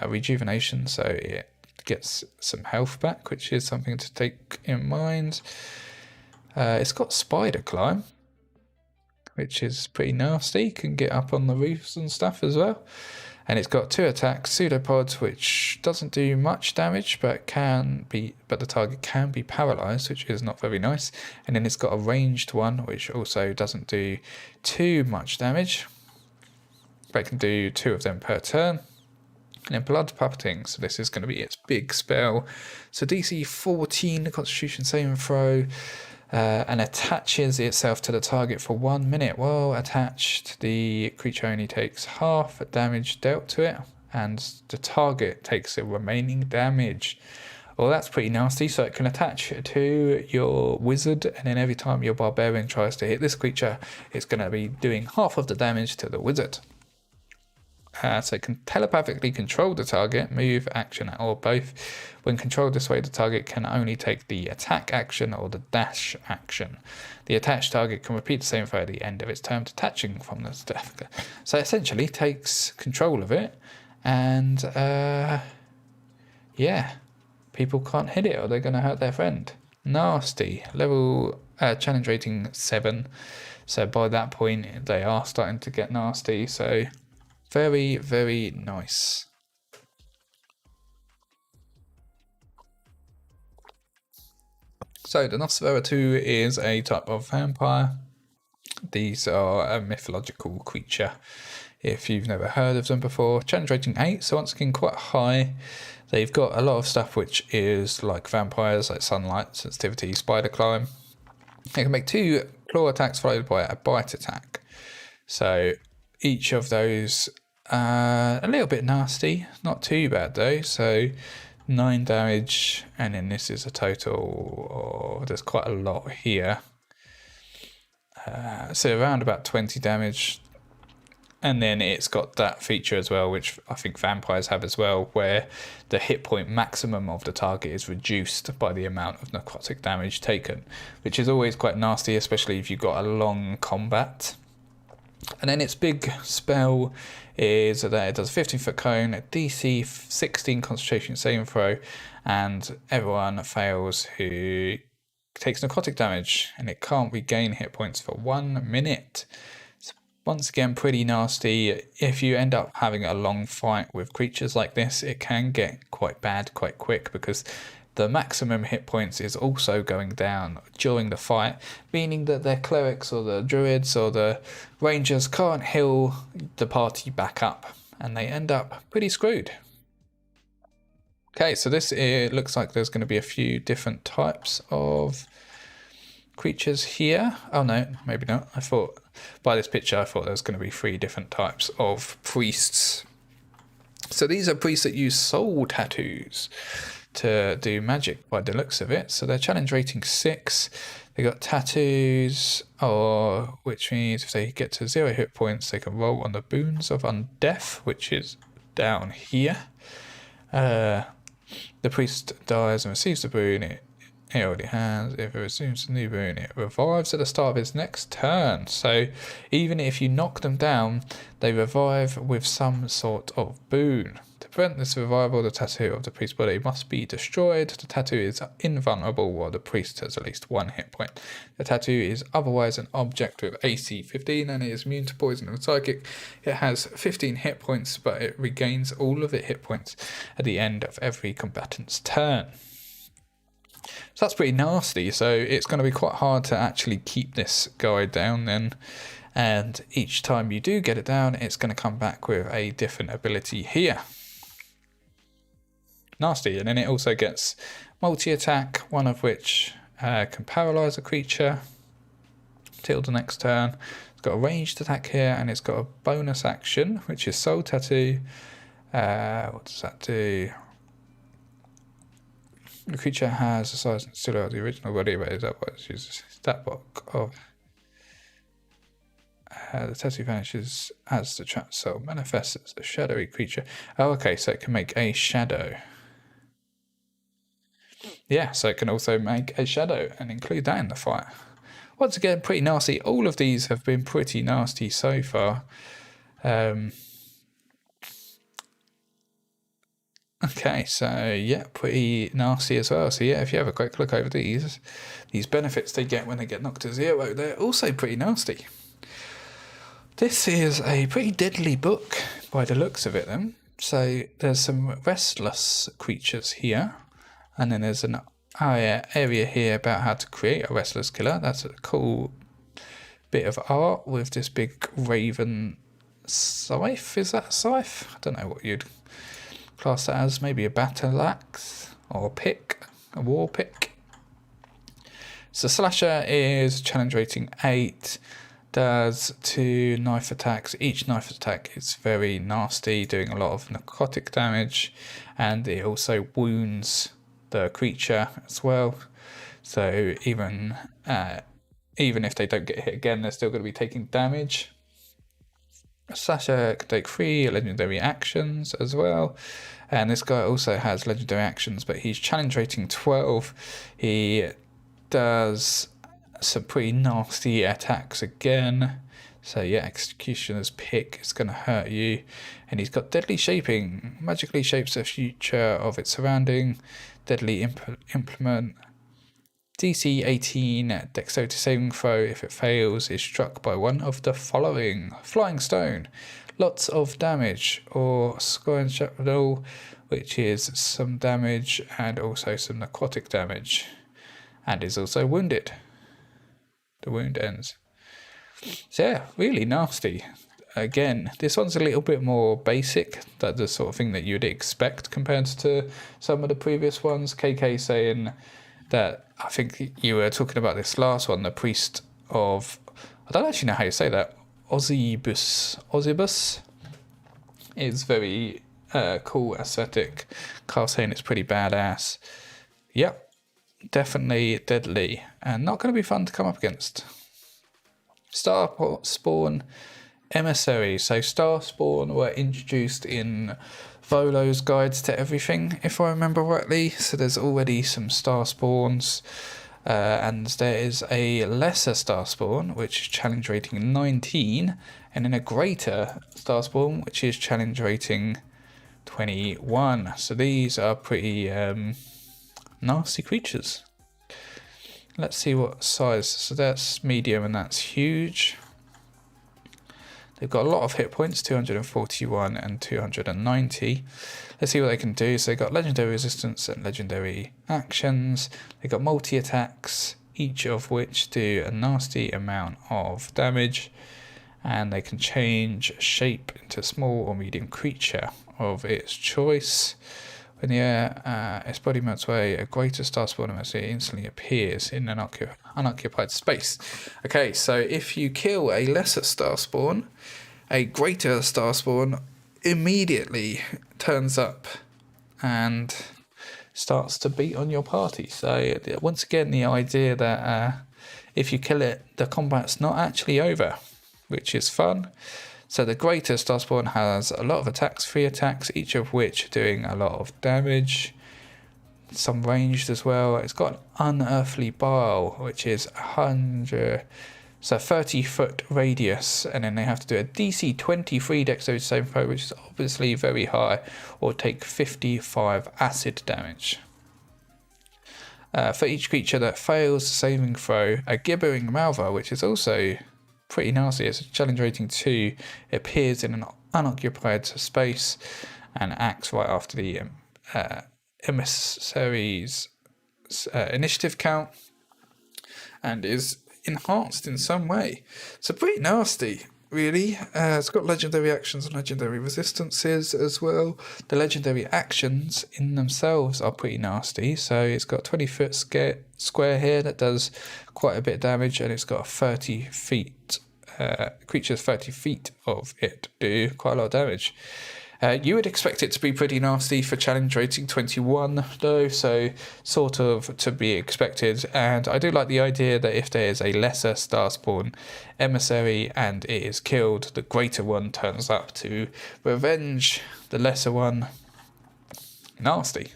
Rejuvenation, so it gets some health back, which is something to take in mind. It's got spider climb, which is pretty nasty. Can get up on the roofs and stuff as well. And it's got 2 attacks, pseudopods, which doesn't do much damage, but the target can be paralyzed, which is not very nice. And then it's got a ranged one, which also doesn't do too much damage, but it can do 2 of them per turn. And then blood puppeting, so this is going to be its big spell. So DC 14, Constitution saving throw. And attaches itself to the target for 1 minute. While attached, the creature only takes half damage dealt to it, and the target takes the remaining damage. Well, that's pretty nasty. So it can attach to your wizard, and then every time your barbarian tries to hit this creature, it's going to be doing half of the damage to the wizard. So it can telepathically control the target, move, action, or both. When controlled this way, the target can only take the attack action or the dash action. The attached target can repeat the same throw at the end of its turn, detaching from the staff. So essentially takes control of it, and yeah, people can't hit it or they're going to hurt their friend. Nasty. Level challenge rating 7. So by that point, they are starting to get nasty. So very, very nice. So the Nosferatu is a type of vampire. These are a mythological creature. If you've never heard of them before, challenge rating 8, so once again quite high. They've got a lot of stuff which is like vampires, like sunlight, sensitivity, spider climb. They can make 2 claw attacks followed by a bite attack. So each of those a little bit nasty, not too bad though. So 9 damage, and then this is a total, there's quite a lot here. So around about 20 damage. And then it's got that feature as well, which I think vampires have as well, where the hit point maximum of the target is reduced by the amount of necrotic damage taken, which is always quite nasty, especially if you've got a long combat. And then its big spell is that it does a 15-foot cone, a DC 16 concentration saving throw, and everyone fails who takes necrotic damage, and it can't regain hit points for 1 minute. Once again, pretty nasty. If you end up having a long fight with creatures like this, it can get quite bad quite quick, because the maximum hit points is also going down during the fight, meaning that their clerics or the druids or the rangers can't heal the party back up, and they end up pretty screwed. Okay, so this, it looks like there's going to be a few different types of creatures here. Oh no, maybe not. I thought by this picture I thought there was going to be 3 different types of priests. So these are priests that use soul tattoos to do magic by the looks of it. So they're challenge rating 6. They got tattoos, or which means if they get to 0 hit points, they can roll on the boons of undeath, which is down here. The priest dies and receives the boon. It already has. If it receives a new boon, it revives at the start of its next turn. So even if you knock them down, they revive with some sort of boon. To prevent this revival, the tattoo of the priest's body must be destroyed. The tattoo is invulnerable while the priest has at least 1 hit point. The tattoo is otherwise an object with AC 15 and it is immune to poison and psychic. It has 15 hit points, but it regains all of its hit points at the end of every combatant's turn. So that's pretty nasty, so it's going to be quite hard to actually keep this guy down then, and each time you do get it down, it's going to come back with a different ability here. Nasty. And then it also gets multi-attack, one of which can paralyze a creature till the next turn. It's got a ranged attack here, and it's got a bonus action, which is Soul Tattoo. What does that do? The creature has the size and silhouette of the original body, but is that what it uses? Stat block of the tattoo vanishes as the trapped soul manifests as a shadowy creature. Oh, okay, so it can make a shadow. Yeah, so it can also make a shadow and include that in the fight. Once again, pretty nasty. All of these have been pretty nasty so far. Okay, so yeah, pretty nasty as well. So yeah, if you have a quick look over these benefits they get when they get knocked to 0, they're also pretty nasty. This is a pretty deadly book by the looks of it then. So there's some restless creatures here, and then there's an area here about how to create a restless killer. That's a cool bit of art with this big raven scythe. Is that a scythe? I don't know what you'd class that as. Maybe a battle axe or a pick, a war pick. So slasher is challenge rating 8, does 2 knife attacks. Each knife attack is very nasty, doing a lot of necrotic damage, and it also wounds the creature as well. So even if they don't get hit again, they're still going to be taking damage. Slasher can take 3 legendary actions as well, and this guy also has legendary actions, but he's challenge rating 12. He does some pretty nasty attacks again. So yeah, Executioner's Pick is going to hurt you, and he's got Deadly Shaping, magically shapes the future of its surrounding. Deadly Implement DC 18 dexterity saving throw. If it fails, is struck by one of the following: Flying Stone, lots of damage, or Scoring Shrapnel, which is some damage and also some necrotic damage, and is also wounded. The wound ends. So yeah, really nasty. Again, this one's a little bit more basic, that's the sort of thing that you'd expect compared to some of the previous ones. KK saying that, I think you were talking about this last one, the Priest of, I don't actually know how you say that, Ozzibus is very cool aesthetic. Carl saying it's pretty badass. Yep, definitely deadly and not going to be fun to come up against. Star Spawn Emissary. So Star Spawn were introduced in Volo's guides to everything, if I remember rightly. So there's already some Star Spawns, and there is a lesser Star Spawn, which is challenge rating 19, and then a greater Star Spawn, which is challenge rating 21. So these are pretty nasty creatures. Let's see what size. So that's medium and that's huge. They've got a lot of hit points, 241 and 290. Let's see what they can do. So they've got legendary resistance and legendary actions. They've got multi-attacks, each of which do a nasty amount of damage. And they can change shape into a small or medium creature of its choice. When its body melts away, a greater Star Spawn instantly appears in an unoccupied space. Okay, so if you kill a lesser Star Spawn, a greater Star Spawn immediately turns up and starts to beat on your party. So once again, the idea that if you kill it, the combat's not actually over, which is fun. So the greater Star Spawn has a lot of attacks, 3 attacks, each of which doing a lot of damage. Some ranged as well. It's got an Unearthly Bile, which is 100, so 30-foot radius, and then they have to do a DC 23 dexterity saving throw, which is obviously very high, or take 55 acid damage. For each creature that fails the saving throw, a Gibbering Malva, which is also pretty nasty. It's a challenge rating 2. It appears in an unoccupied space and acts right after the emissary's initiative count and is enhanced in some way. So pretty nasty, really. It's got legendary actions and legendary resistances as well. The legendary actions in themselves are pretty nasty. So it's got 20-foot square here that does quite a bit of damage, and it's got 30 feet. Creatures 30 feet of it do quite a lot of damage. You would expect it to be pretty nasty for challenge rating 21 though, so sort of to be expected. And I do like the idea that if there is a lesser Star Spawn emissary and it is killed, the greater one turns up to revenge the lesser one. Nasty.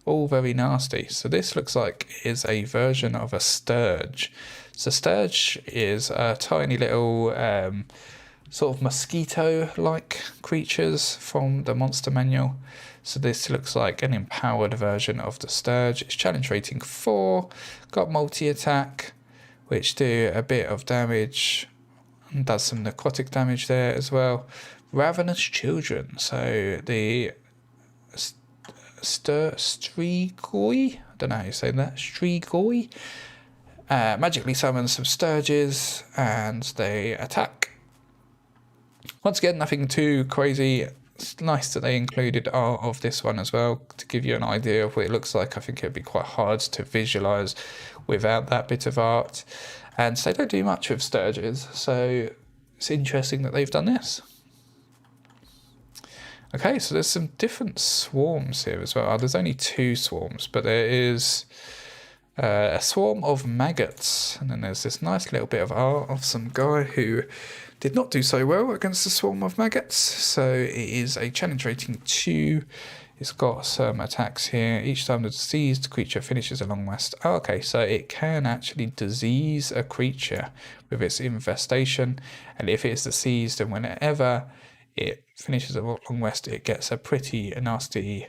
All very nasty. So this looks like is a version of a Sturge. So Sturge is a tiny little sort of mosquito-like creatures from the monster manual. So this looks like an empowered version of the Sturge. It's challenge rating 4, got multi-attack, which do a bit of damage, and does some necrotic damage there as well. Ravenous Children, so the Strigoi, I don't know how you say that, Strigoi, magically summon some Sturges and they attack. Once again, nothing too crazy. It's nice that they included art of this one as well to give you an idea of what it looks like. I think it'd be quite hard to visualise without that bit of art. And so they don't do much with Sturges, so it's interesting that they've done this. Okay, so there's some different swarms here as well. Oh, there's only 2 swarms, but there is a swarm of maggots, and then there's this nice little bit of art of some guy who did not do so well against the swarm of maggots. So it is a challenge rating 2. It's got some attacks here. Each time the diseased creature finishes a long rest. Oh, okay, so it can actually disease a creature with its infestation, and if it is diseased, and whenever it finishes a long rest, it gets a pretty nasty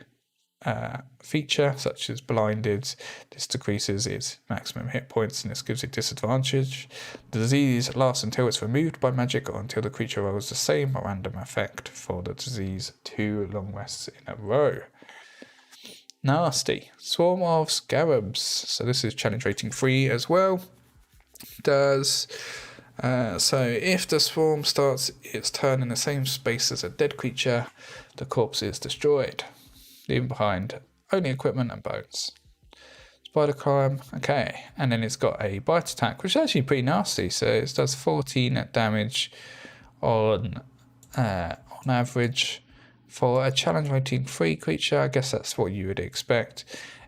feature, such as blinded. This decreases its maximum hit points and this gives it disadvantage. The disease lasts until it's removed by magic or until the creature rolls the same random effect for the disease 2 long rests in a row. Nasty. Swarm of Scarabs. So this is challenge rating 3 as well. So if the swarm starts its turn in the same space as a dead creature, the corpse is destroyed, leaving behind only equipment and bones. Spider climb, okay, and then it's got a bite attack, which is actually pretty nasty. So it does 14 damage on average for a challenge rating 3 creature. I guess that's what you would expect.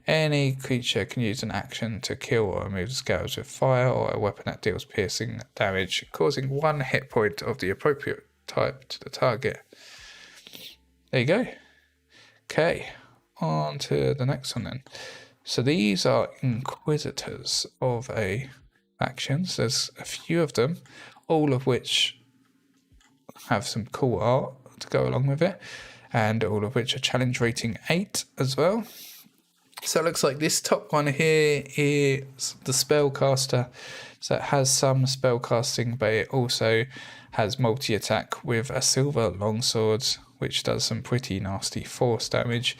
Any creature can use an action to kill or remove the scarabs with fire or a weapon that deals piercing damage, causing 1 hit point of the appropriate type to the target. There you go. Okay, on to the next one then. So these are Inquisitors of a factions. There's a few of them, all of which have some cool art to go along with it, and all of which are challenge rating 8 as well. So it looks like this top one here is the spellcaster. So it has some spellcasting, but it also has multi-attack with a silver longsword, which does some pretty nasty force damage.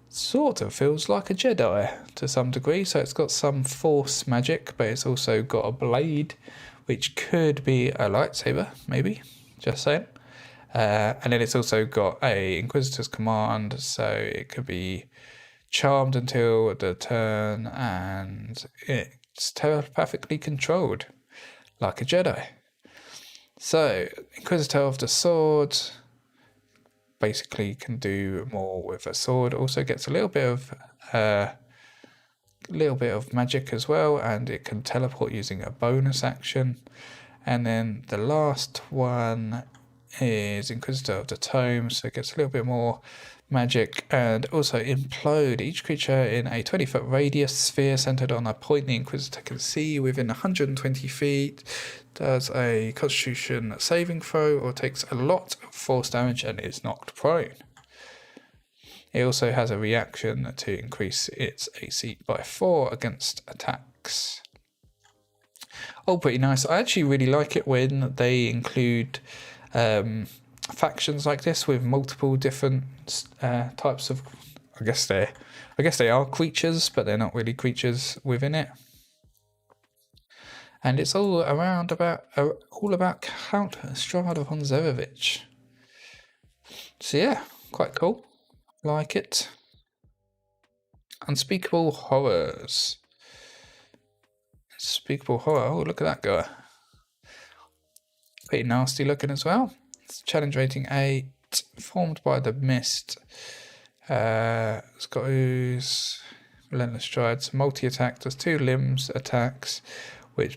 Sort of feels like a Jedi to some degree. So it's got some force magic, but it's also got a blade, which could be a lightsaber, maybe. Just saying. And then it's also got a Inquisitor's command, so it could be charmed until the turn, and it's telepathically controlled like a Jedi. So Inquisitor of the Sword basically can do more with a sword. Also gets a little bit of magic as well, and it can teleport using a bonus action. And then the last one is Inquisitor of the Tome, so it gets a little bit more magic, and also implode. Each creature in a 20-foot radius sphere centered on a point the Inquisitor can see within 120 feet does a Constitution saving throw or takes a lot of force damage and is knocked prone. It also has a reaction to increase its AC by 4 against attacks. All pretty nice. I actually really like it when they include factions like this with multiple different types of, I guess they are creatures, but they're not really creatures within it. And it's all about Count Strahd von Zarovich. So yeah, quite cool. Like it. Unspeakable Horrors. Unspeakable Horror. Oh, look at that guy. Pretty nasty looking as well. It's challenge rating 8, formed by the mist. It's got ooze, relentless strides, multi-attack, does 2 limbs attacks,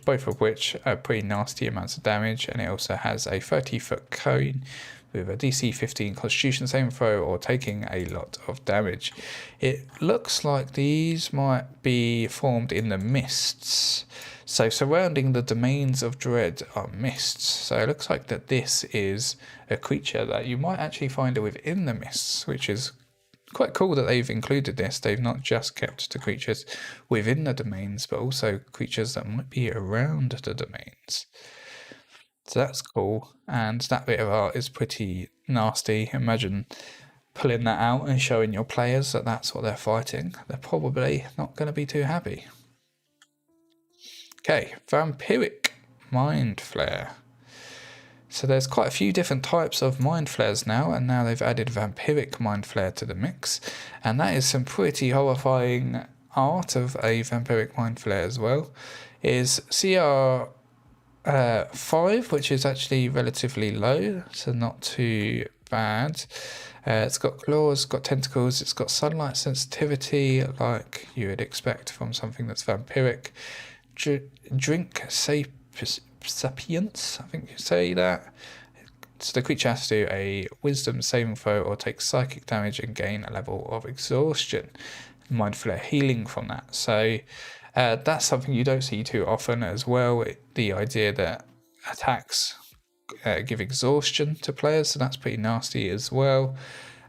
both of which are pretty nasty amounts of damage, and it also has a 30-foot cone with a DC 15 Constitution saving throw or taking a lot of damage. It looks like these might be formed in the mists. So surrounding the domains of dread are mists. So it looks like that this is a creature that you might actually find within the mists, which is quite cool that they've included this. They've not just kept the creatures within the domains, but also creatures that might be around the domains. So that's cool. And that bit of art is pretty nasty. Imagine pulling that out and showing your players that that's what they're fighting. They're probably not going to be too happy. Okay, Vampiric Mind Flare. So there's quite a few different types of Mind Flares now, and now they've added Vampiric Mind Flare to the mix. And that is some pretty horrifying art of a Vampiric Mind Flare as well. Is CR 5, which is actually relatively low, so not too bad. It's got claws, got tentacles, it's got sunlight sensitivity, like you would expect from something that's vampiric. Drink Sapience, I think you say that. So the creature has to do a wisdom saving throw or take psychic damage and gain a level of exhaustion. Mind Flare healing from that. So that's something you don't see too often as well. The idea that attacks give exhaustion to players, so that's pretty nasty as well.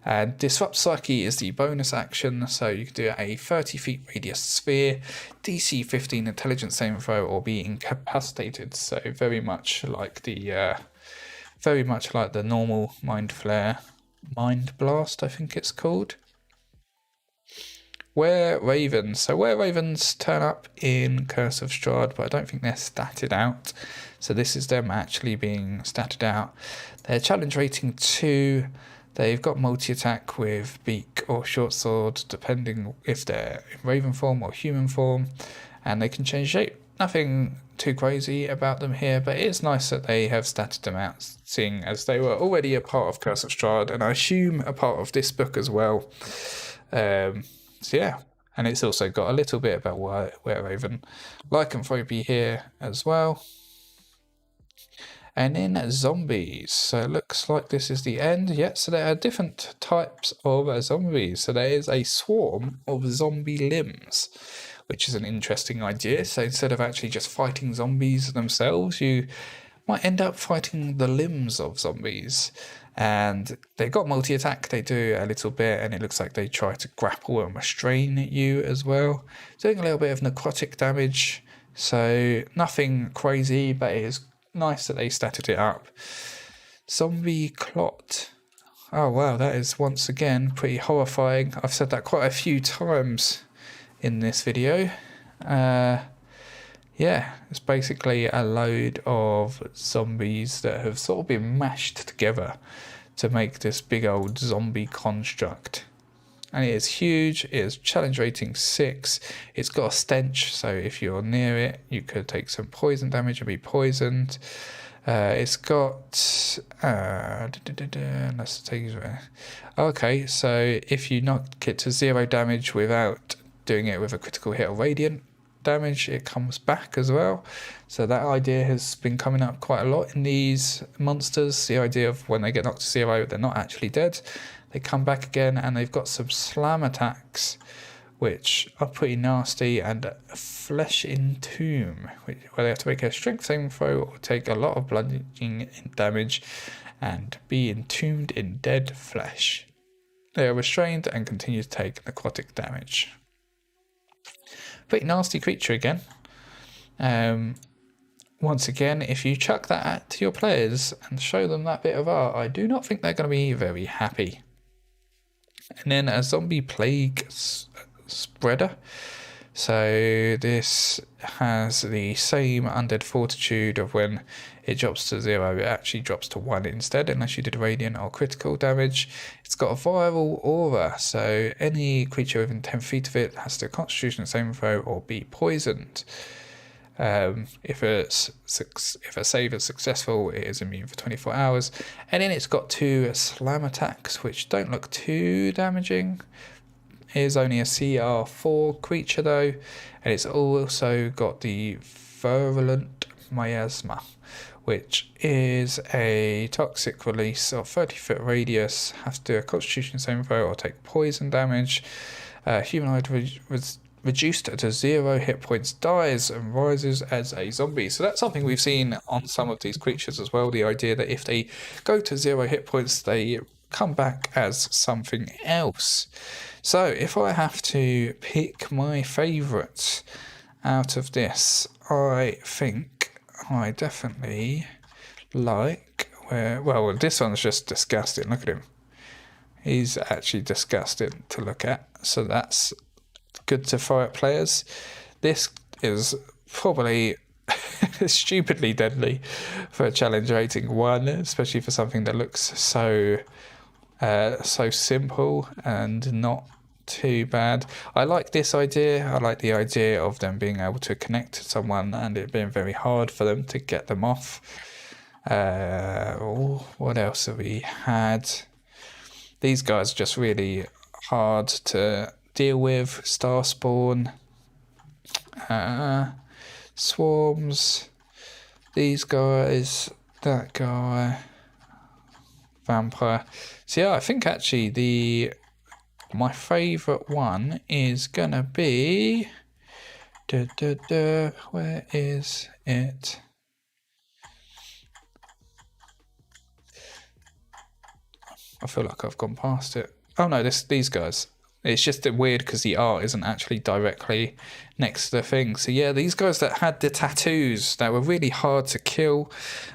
And Disrupt Psyche is the bonus action, so you can do a 30 feet radius sphere, DC 15 intelligence saving throw, or be incapacitated. So very much like the normal Mind Flare, Mind Blast, I think it's called. Were Ravens. So Were Ravens turn up in Curse of Strahd, but I don't think they're statted out. So this is them actually being statted out. They're challenge rating 2. They've got multi-attack with beak or short sword, depending if they're in Raven form or human form. And they can change shape. Nothing too crazy about them here, but it's nice that they have statted them out, seeing as they were already a part of Curse of Strahd, and I assume a part of this book as well. So yeah, and it's also got a little bit about Were Raven lycanthropy here as well. And then zombies. So it looks like this is the end. Yeah, so there are different types of zombies. So there is a swarm of zombie limbs, which is an interesting idea. So instead of actually just fighting zombies themselves, you might end up fighting the limbs of zombies. And they've got multi-attack, they do a little bit, and it looks like they try to grapple and restrain you as well. Doing a little bit of necrotic damage, so nothing crazy, but it is nice that they statted it up. Zombie Clot. Oh wow, that is once again pretty horrifying. I've said that quite a few times in this video. Yeah, it's basically a load of zombies that have sort of been mashed together to make this big old zombie construct. And it is huge, it is challenge rating 6, it's got a stench, so if you're near it, you could take some poison damage and be poisoned. It's got, let's take it. Okay, so if you knock it to 0 damage without doing it with a critical hit or radiant damage, it comes back as well. So that idea has been coming up quite a lot in these monsters, the idea of when they get knocked to 0 they're not actually dead, they come back again. And they've got some slam attacks which are pretty nasty, and Flesh Entomb, where they have to make a strength saving throw or take a lot of bludgeoning damage and be entombed in dead flesh. They are restrained and continue to take necrotic damage. Pretty nasty creature again. Once again, if you chuck that to your players and show them that bit of art, I do not think they're going to be very happy. And then a zombie plague spreader. So this has the same undead fortitude of when it drops to 0, it actually drops to 1 instead, unless you did radiant or critical damage. It's got a viral aura, so any creature within 10 feet of it has to constitution saving throw or be poisoned. If a save is successful, it is immune for 24 hours. And then it's got 2 slam attacks, which don't look too damaging. It is only a CR4 creature though, and it's also got the virulent miasma, which is a toxic release of 30-foot radius, has to do a constitution saving throw or take poison damage. Humanoid reduced to 0 hit points dies and rises as a zombie. So that's something we've seen on some of these creatures as well, the idea that if they go to 0 hit points, they come back as something else. So if I have to pick my favourites out of this, I think I definitely like well, this one's just disgusting. Look at him. He's actually disgusting to look at. So that's good to throw at players. This is probably stupidly deadly for a challenge rating 1, especially for something that looks so simple and not too bad. I like this idea. I like the idea of them being able to connect to someone and it being very hard for them to get them off. What else have we had? These guys are just really hard to deal with. Starspawn, swarms, these guys, that guy, vampire. So yeah, I think actually my favourite one is gonna be where is it? I feel like I've gone past it. Oh no, these guys. It's just weird because the art isn't actually directly next to the thing. So yeah, these guys that had the tattoos that were really hard to kill,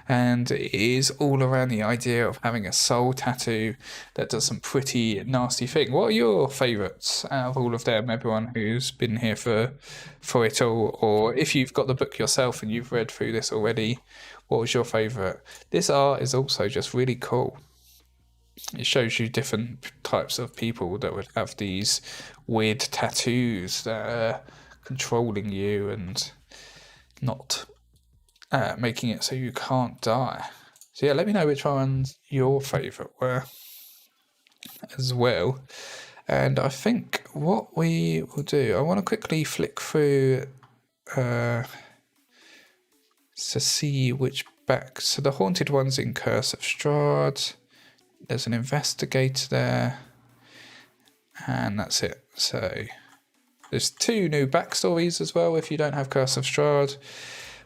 and it is all around the idea of having a soul tattoo that does some pretty nasty thing. What are your favourites out of all of them? Everyone who's been here for it all, or if you've got the book yourself and you've read through this already, what was your favourite? This art is also just really cool. It shows you different types of people that would have these weird tattoos that are controlling you and not making it so you can't die. So yeah, let me know which ones your favourite were as well. And I think what we will do, I want to quickly flick through to see which back. So the haunted one's in Curse of Strahd. There's an investigator there, and that's it. So there's 2 new backstories as well if you don't have Curse of Strahd,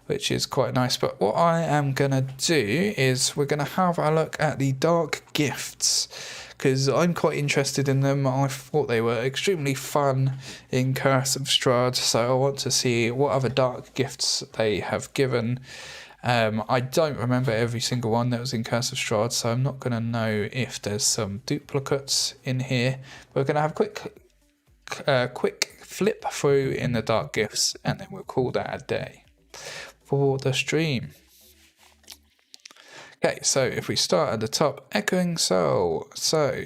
which is quite nice. But what I am going to do is we're going to have a look at the dark gifts, because I'm quite interested in them. I thought they were extremely fun in Curse of Strahd, so I want to see what other dark gifts they have given. I don't remember every single one that was in Curse of Strahd, so I'm not going to know if there's some duplicates in here. We're going to have a quick flip through in the dark gifts, and then we'll call that a day for the stream. Okay, so if we start at the top, Echoing Soul. So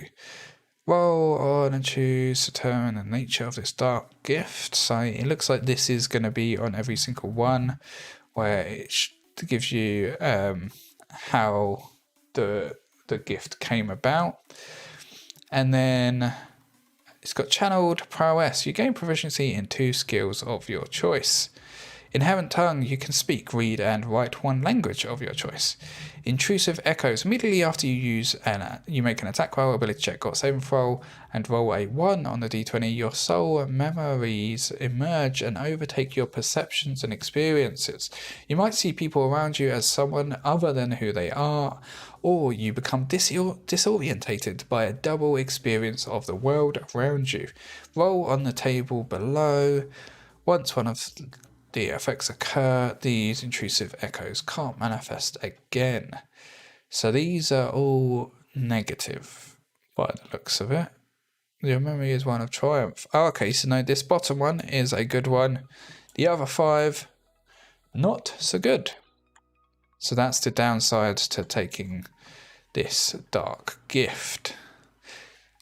roll on and choose to determine the nature of this dark gift. So it looks like this is going to be on every single one, where it gives you how the gift came about. And then it's got Channeled Prowess. You gain proficiency in 2 skills of your choice. Inherent Tongue, you can speak, read, and write 1 language of your choice. Intrusive Echoes, immediately after you make an attack roll, ability check, or saving throw, and roll a 1 on the d20, your soul memories emerge and overtake your perceptions and experiences. You might see people around you as someone other than who they are, or you become disorientated by a double experience of the world around you. Roll on the table below. Once one of the effects occur, these intrusive echoes can't manifest again. So these are all negative by the looks of it. Your memory is one of triumph. Oh, okay, so no, this bottom one is a good one. The other 5, not so good. So that's the downside to taking this dark gift.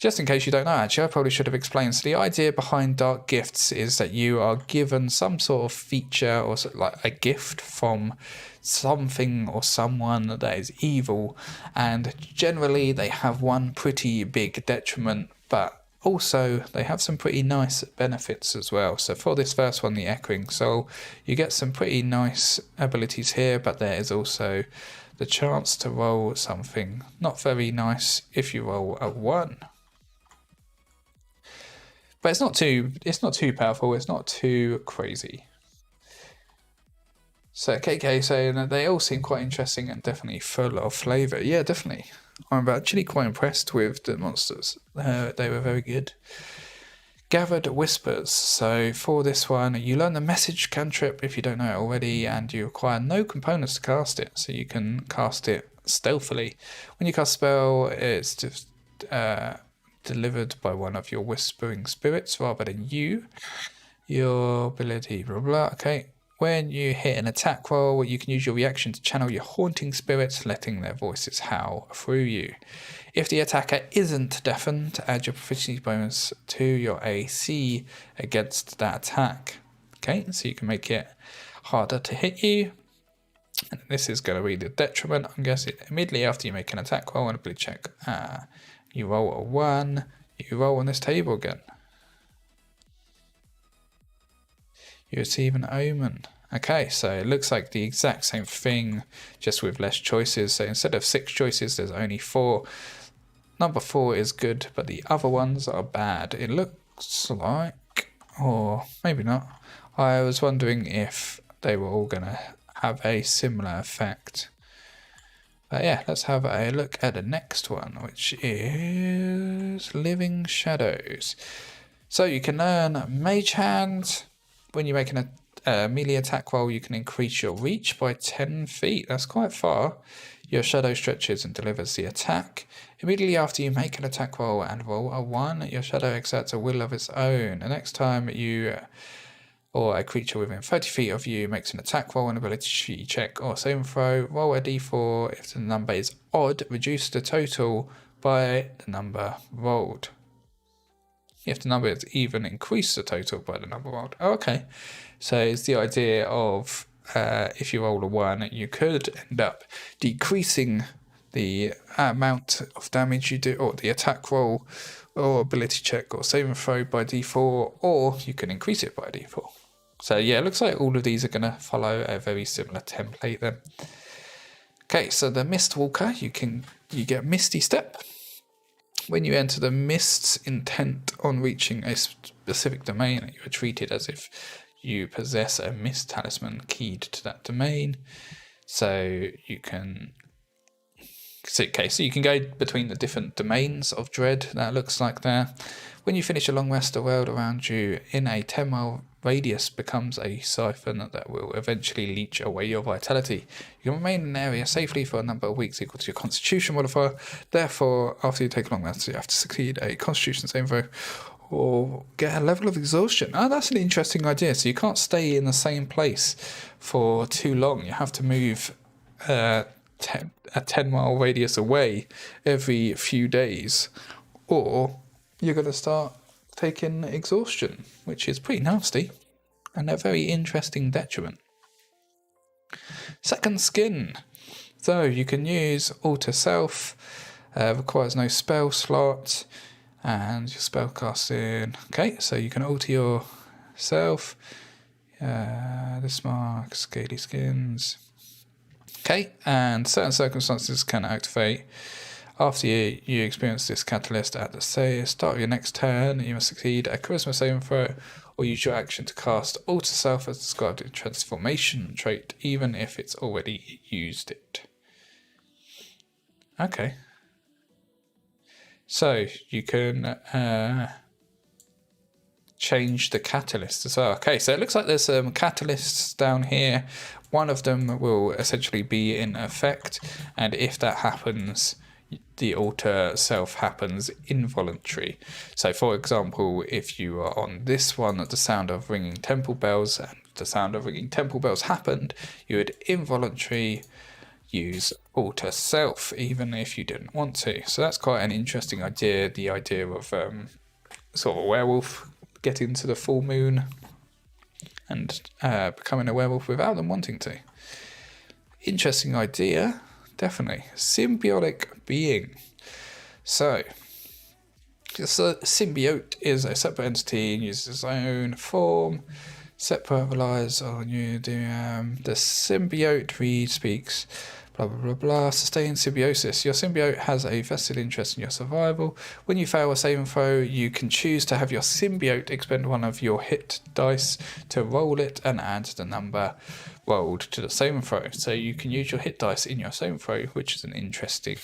Just in case you don't know, actually, I probably should have explained. So the idea behind dark gifts is that you are given some sort of feature or like a gift from something or someone that is evil, and generally they have one pretty big detriment, but also they have some pretty nice benefits as well. So for this first one, the Echoing Soul, you get some pretty nice abilities here, but there is also the chance to roll something not very nice if you roll a 1. But it's not too powerful, it's not too crazy. So KK saying that they all seem quite interesting and definitely full of flavour. Yeah, definitely. I'm actually quite impressed with the monsters. They were very good. Gathered Whispers. So for this one, you learn the message cantrip if you don't know it already, and you require no components to cast it, so you can cast it stealthily. When you cast a spell, it's just delivered by one of your whispering spirits rather than you. Your ability, blah blah. Okay. When you hit an attack roll, you can use your reaction to channel your haunting spirits, letting their voices howl through you. If the attacker isn't deafened, add your proficiency bonus to your AC against that attack. Okay, so you can make it harder to hit you. And this is going to be the detriment, I'm guessing. Immediately after you make an attack roll and ability check, you roll a 1, you roll on this table again. You receive an omen. Okay, so it looks like the exact same thing, just with less choices. So instead of 6 choices, there's only 4. Number 4 is good, but the other ones are bad. It looks like, or maybe not. I was wondering if they were all going to have a similar effect. But yeah, let's have a look at the next one, which is Living Shadows. So you can learn Mage Hand. When you're making a melee attack roll, you can increase your reach by 10 feet. That's quite far. Your shadow stretches and delivers the attack. Immediately after you make an attack roll and roll a 1, your shadow exerts a will of its own. The next time you or a creature within 30 feet of you makes an attack roll, an ability check, or saving throw, roll a d4. If the number is odd, reduce the total by the number rolled. If the number is even, increase the total by the number rolled. Oh, okay. So it's the idea of if you roll a 1, you could end up decreasing the amount of damage you do, or the attack roll, or ability check, or saving throw by d4, or you can increase it by d4. So yeah, it looks like all of these are going to follow a very similar template then. Okay, so the Mist Walker, you get Misty Step. When you enter the mist's intent on reaching a specific domain, you are treated as if you possess a mist talisman keyed to that domain. So you can go between the different domains of dread, that looks like there. When you finish a long rest, the world around you in a 10-mile radius becomes a siphon that will eventually leech away your vitality. You can remain in an area safely for a number of weeks equal to your constitution modifier. Therefore, after you take a long rest, you have to succeed a constitution saving throw or get a level of exhaustion. Oh, that's an interesting idea. So you can't stay in the same place for too long. You have to move a 10-mile radius away every few days, or you're going to start taking exhaustion, which is pretty nasty and a very interesting detriment. Second Skin. So you can use Alter Self, requires no spell slot, and your spell casting. Okay, so you can alter yourself. This mark, Scaly Skins. Okay, and certain circumstances can activate. After you experience this catalyst at the start of your next turn, you must succeed a charisma saving throw or use your action to cast Alter Self as described in Transformation trait, even if it's already used it. Okay. So you can change the catalyst as well. Okay, so it looks like there's some catalysts down here. One of them will essentially be in effect, and if that happens, the Alter Self happens involuntary. So for example, if you are on this one, the sound of ringing temple bells, and the sound of ringing temple bells happened, you would involuntarily use Alter Self, even if you didn't want to. So that's quite an interesting idea, the idea of sort of a werewolf getting to the full moon and becoming a werewolf without them wanting to. Interesting idea, definitely. Symbiotic being. So, symbiote is a separate entity and uses its own form. Separate relies on you. The symbiote speaks. Blah, blah, blah, blah. Sustained symbiosis. Your symbiote has a vested interest in your survival. When you fail a saving throw, you can choose to have your symbiote expend one of your hit dice to roll it and add the number rolled to the saving throw. So you can use your hit dice in your saving throw, which is an interesting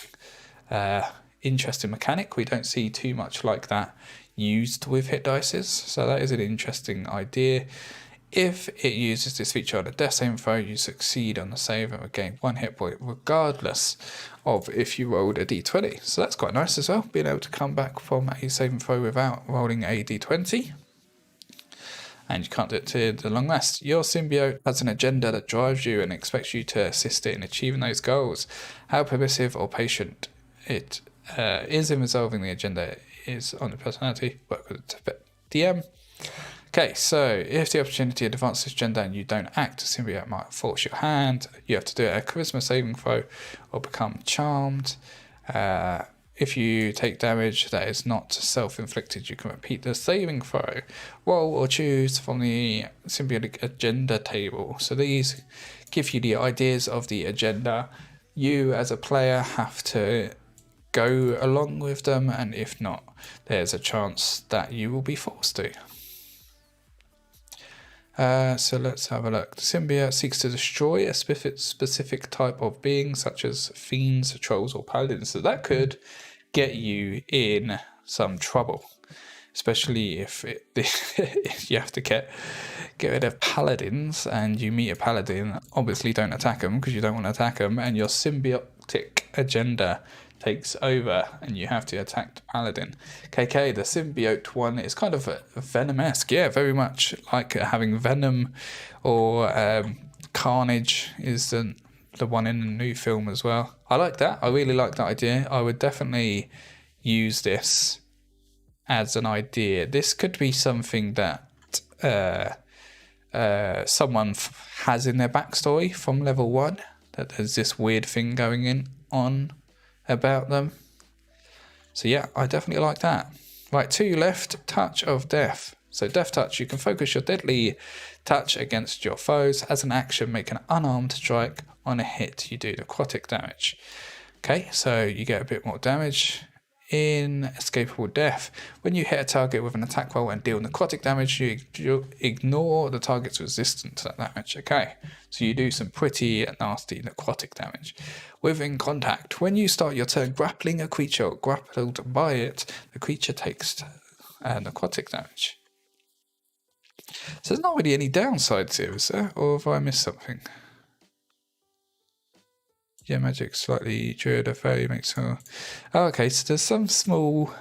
mechanic. We don't see too much like that used with hit dices, so that is an interesting idea. If it uses this feature on a death saving throw, you succeed on the save and regain 1 hit point regardless of if you rolled a d20. So that's quite nice as well, being able to come back from a saving throw without rolling a d20. And you can't do it to the long rest. Your symbiote has an agenda that drives you and expects you to assist it in achieving those goals. How permissive or patient it is in resolving the agenda is on the personality. Work with the DM. Okay, so if the opportunity advances agenda and you don't act, the symbiote might force your hand. You have to do a charisma saving throw or become charmed. If you take damage that is not self-inflicted, you can repeat the saving throw. Roll or choose from the symbiotic agenda table. So these give you the ideas of the agenda. You as a player have to go along with them, and if not, there's a chance that you will be forced to. So let's have a look. The symbiote seeks to destroy a specific type of being, such as fiends, trolls, or paladins. So that could get you in some trouble, especially if if you have to get rid of paladins and you meet a paladin. Obviously, don't attack them because you don't want to attack them, and your symbiotic agenda takes over and you have to attack the paladin. KK, the symbiote one, is kind of venom-esque. Yeah, very much like having venom, or carnage is the one in the new film as well. I like that. I really like that idea. I would definitely use this as an idea. This could be something that someone has in their backstory from level 1, that there's this weird thing going on about them. So yeah, I definitely like that. Right, 2 left. Touch of Death. So Death Touch, you can focus your deadly touch against your foes. As an action, make an unarmed strike. On a hit, you do necrotic damage. Okay, so you get a bit more damage. Inescapable Death. When you hit a target with an attack roll and deal necrotic damage, you ignore the target's resistance to that damage. Okay, so you do some pretty nasty necrotic damage. Within Contact. When you start your turn grappling a creature or grappled by it, the creature takes necrotic damage. So there's not really any downsides here, is there? Or have I missed something? Yeah, magic slightly druid of fairy makes her. Oh, okay, so there's some small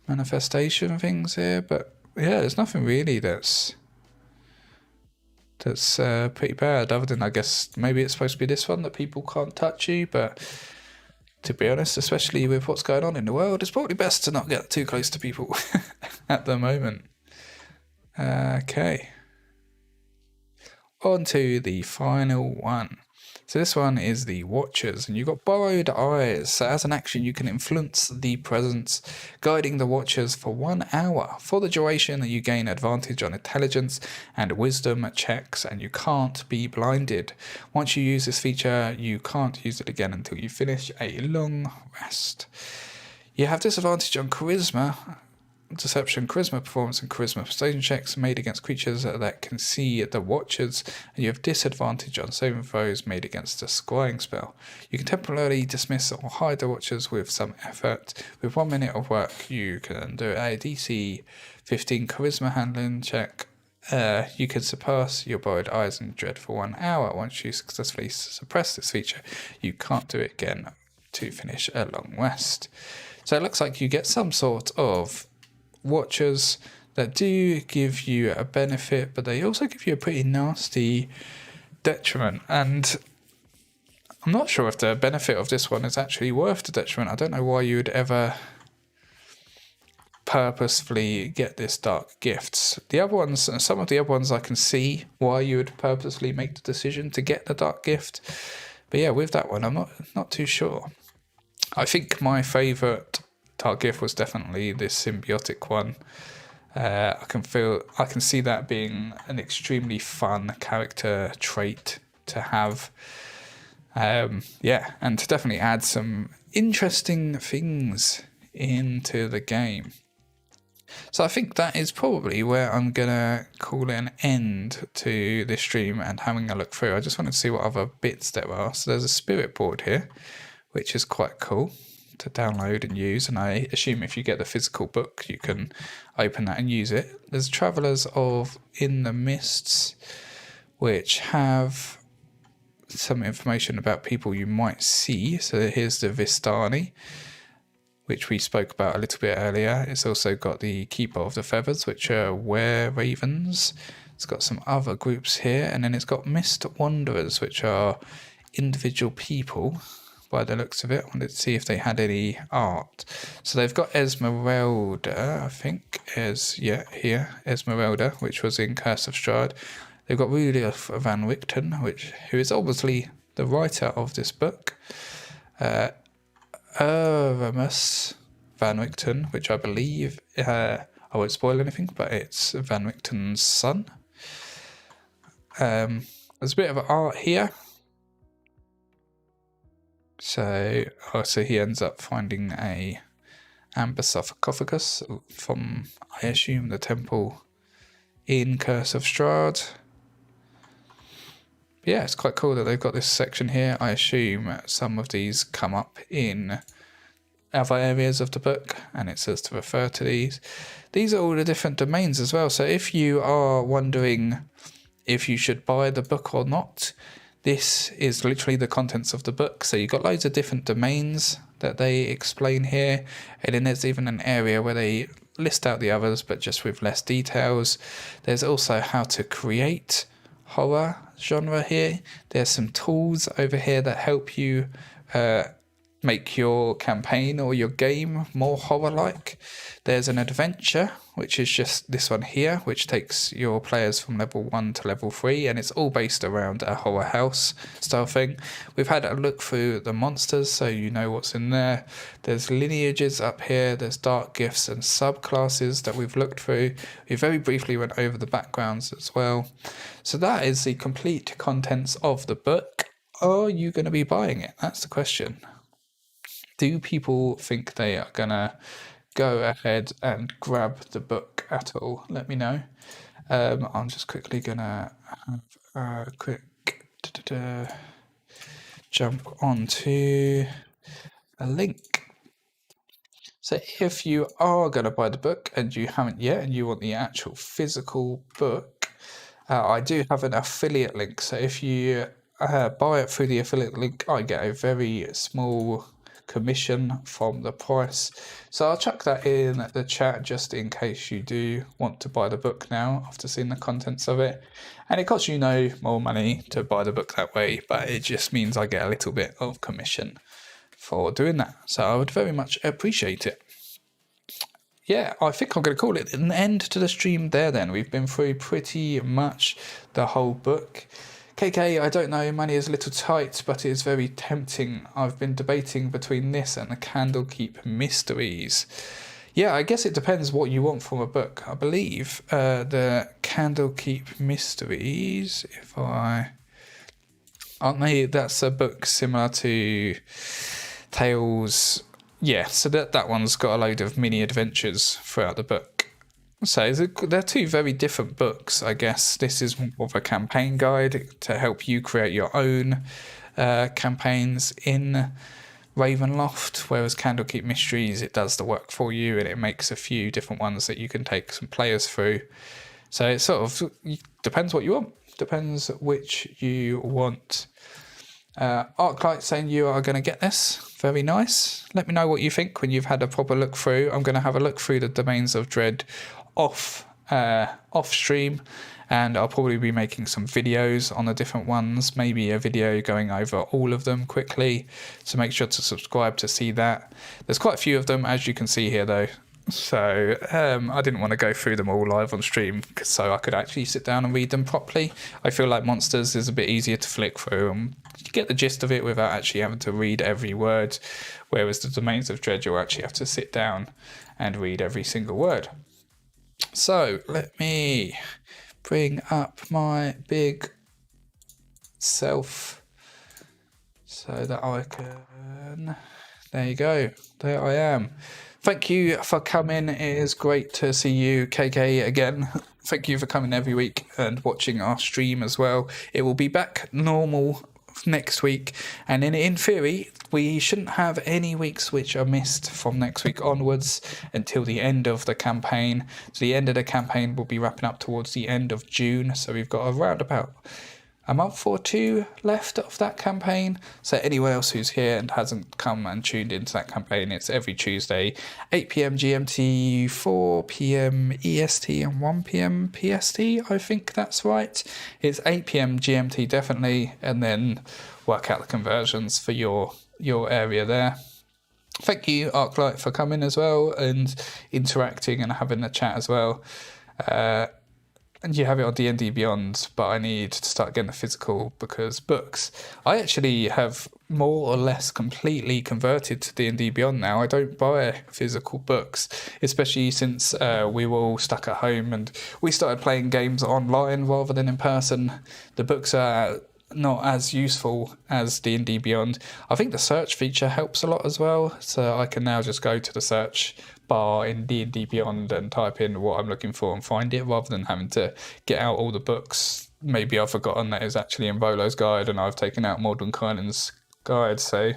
manifestation things here, but yeah, there's nothing really that's pretty bad, other than I guess maybe it's supposed to be this one that people can't touch you, but to be honest, especially with what's going on in the world, it's probably best to not get too close to people at the moment. Okay. On to the final one. So this one is the Watchers, and you've got Borrowed Eyes. So as an action, you can influence the presence, guiding the Watchers for 1 hour. For the duration, you gain advantage on intelligence and wisdom checks, and you can't be blinded. Once you use this feature, you can't use it again until you finish a long rest. You have disadvantage on charisma, deception, charisma performance, and charisma persuasion checks made against creatures that can see the Watchers, and you have disadvantage on saving throws made against a scrying spell. You can temporarily dismiss or hide the Watchers with some effort. With 1 minute of work, you can do a DC 15 charisma handling check. You can surpass your Borrowed Eyes and Dread for 1 hour. Once you successfully suppress this feature, you can't do it again to finish a long rest. So it looks like you get some sort of Watchers that do give you a benefit, but they also give you a pretty nasty detriment, and I'm not sure if the benefit of this one is actually worth the detriment. I don't know why you would ever purposefully get this dark gifts. The other ones, some of the other ones I can see why you would purposely make the decision to get the dark gift, but yeah, with that one I'm not too sure. I think my favourite dark gift was definitely this symbiotic one. I can see that being an extremely fun character trait to have. And to definitely add some interesting things into the game. So I think that is probably where I'm gonna call an end to this stream and having a look through. I just wanted to see what other bits there are. So there's a spirit board here, which is quite cool to download and use, and I assume if you get the physical book you can open that and use it. There's Travelers of In the Mists, which have some information about people you might see. So here's the Vistani, which we spoke about a little bit earlier. It's also got the Keeper of the Feathers, which are were ravens. It's got some other groups here, and then it's got Mist Wanderers, which are individual people by the looks of it. I wanted to see if they had any art. So they've got Esmeralda, I think, here, Esmeralda, which was in Curse of Strahd. They've got Rudolf van Richten, who is obviously the writer of this book. Erasmus van Richten, which I believe, I won't spoil anything, but it's Van Richten's son. There's a bit of art here. So he ends up finding a amber sarcophagus from, I assume, the temple in Curse of Strahd. Yeah, it's quite cool that they've got this section here. I assume some of these come up in other areas of the book, and it says to refer to these. These are all the different domains as well, so if you are wondering if you should buy the book or not, this is literally the contents of the book. So you've got loads of different domains that they explain here, and then there's even an area where they list out the others but just with less details. There's also how to create horror genre here. There's some tools over here that help you make your campaign or your game more horror-like. There's an adventure, which is just this one here, which takes your players from level 1 to level 3, and it's all based around a horror house style thing. We've had a look through the monsters, so you know what's in there. There's lineages up here, there's dark gifts and subclasses that we've looked through. We very briefly went over the backgrounds as well. So that is the complete contents of the book. Are you going to be buying it? That's the question. Do people think they are going to go ahead and grab the book at all? Let me know. I'm just quickly going to have a quick jump onto a link. So if you are going to buy the book and you haven't yet and you want the actual physical book, I do have an affiliate link. So if you buy it through the affiliate link, I get a very small commission from the price. So I'll chuck that in the chat just in case you do want to buy the book now after seeing the contents of it. And it costs you no more money to buy the book that way, but it just means I get a little bit of commission for doing that. So I would very much appreciate it. Yeah, I think I'm going to call it an end to the stream there then. We've been through pretty much the whole book. KK, I don't know, money is a little tight, but it is very tempting. I've been debating between this and the Candlekeep Mysteries. Yeah, I guess it depends what you want from a book. I believe the Candlekeep Mysteries, aren't they? That's a book similar to Tales. Yeah, so that one's got a load of mini adventures throughout the book. So they're two very different books, I guess. This is more of a campaign guide to help you create your own campaigns in Ravenloft, whereas Candlekeep Mysteries, it does the work for you and it makes a few different ones that you can take some players through. So it sort of depends what you want, depends which you want. Arclight saying you are going to get this. Very nice. Let me know what you think when you've had a proper look through. I'm going to have a look through the Domains of Dread off stream, and I'll probably be making some videos on the different ones, maybe a video going over all of them quickly, so make sure to subscribe to see that. There's quite a few of them, as you can see here though, so I didn't want to go through them all live on stream so I could actually sit down and read them properly. I feel like Monsters is a bit easier to flick through and you get the gist of it without actually having to read every word, whereas the Domains of Dread you'll actually have to sit down and read every single word. So let me bring up my big self so that I can, there you go, there I am. Thank you for coming. It is great to see you, KK, again. Thank you for coming every week and watching our stream as well. It will be back normal next week, and in theory we shouldn't have any weeks which are missed from next week onwards until the end of the campaign. So the end of the campaign will be wrapping up towards the end of June, so we've got around about a month or two left of that campaign. So anyone else who's here and hasn't come and tuned into that campaign, it's every Tuesday, 8 PM GMT, 4 PM EST and 1 PM PST, I think that's right. It's 8 PM GMT definitely, and then work out the conversions for your area there. Thank you, Arclight, for coming as well and interacting and having a chat as well. And you have it on D&D Beyond, but I need to start getting the physical because books. I actually have more or less completely converted to D&D Beyond now. I don't buy physical books, especially since we were all stuck at home and we started playing games online rather than in person. The books are not as useful as D&D Beyond. I think the search feature helps a lot as well, so I can now just go to the search bar in D&D Beyond and type in what I'm looking for and find it, rather than having to get out all the books. Maybe I've forgotten that it's actually in Volo's guide and I've taken out Mordenkainen's guide. So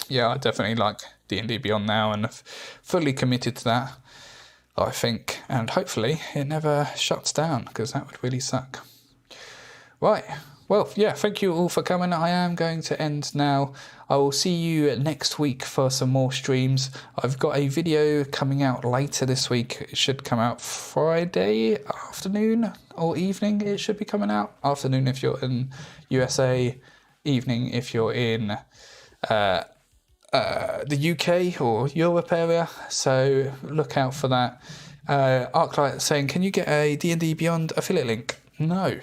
yeah, I definitely like D&D Beyond now and have fully committed to that, I think, and hopefully it never shuts down, because that would really suck. Right, well, yeah, thank you all for coming. I am going to end now. I will see you next week for some more streams. I've got a video coming out later this week. It should come out Friday afternoon or evening. It should be coming out afternoon if you're in USA, evening if you're in the UK or Europe area, so look out for that. Arclight saying, can you get a D&D Beyond affiliate link? No,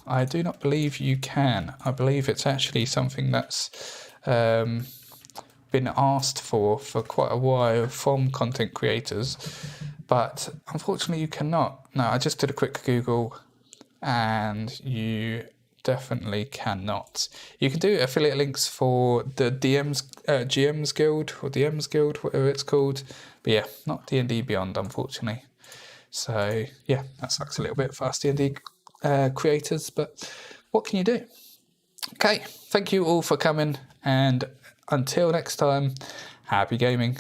I do not believe you can. I believe it's actually something that's been asked for quite a while from content creators, but unfortunately you cannot. No, I just did a quick Google and you definitely cannot. You can do affiliate links for the GM's Guild or DM's Guild, whatever it's called, but yeah, not D&D Beyond, unfortunately. So yeah, that sucks a little bit for us D&D creators, but what can you do? Okay, thank you all for coming, and until next time, happy gaming.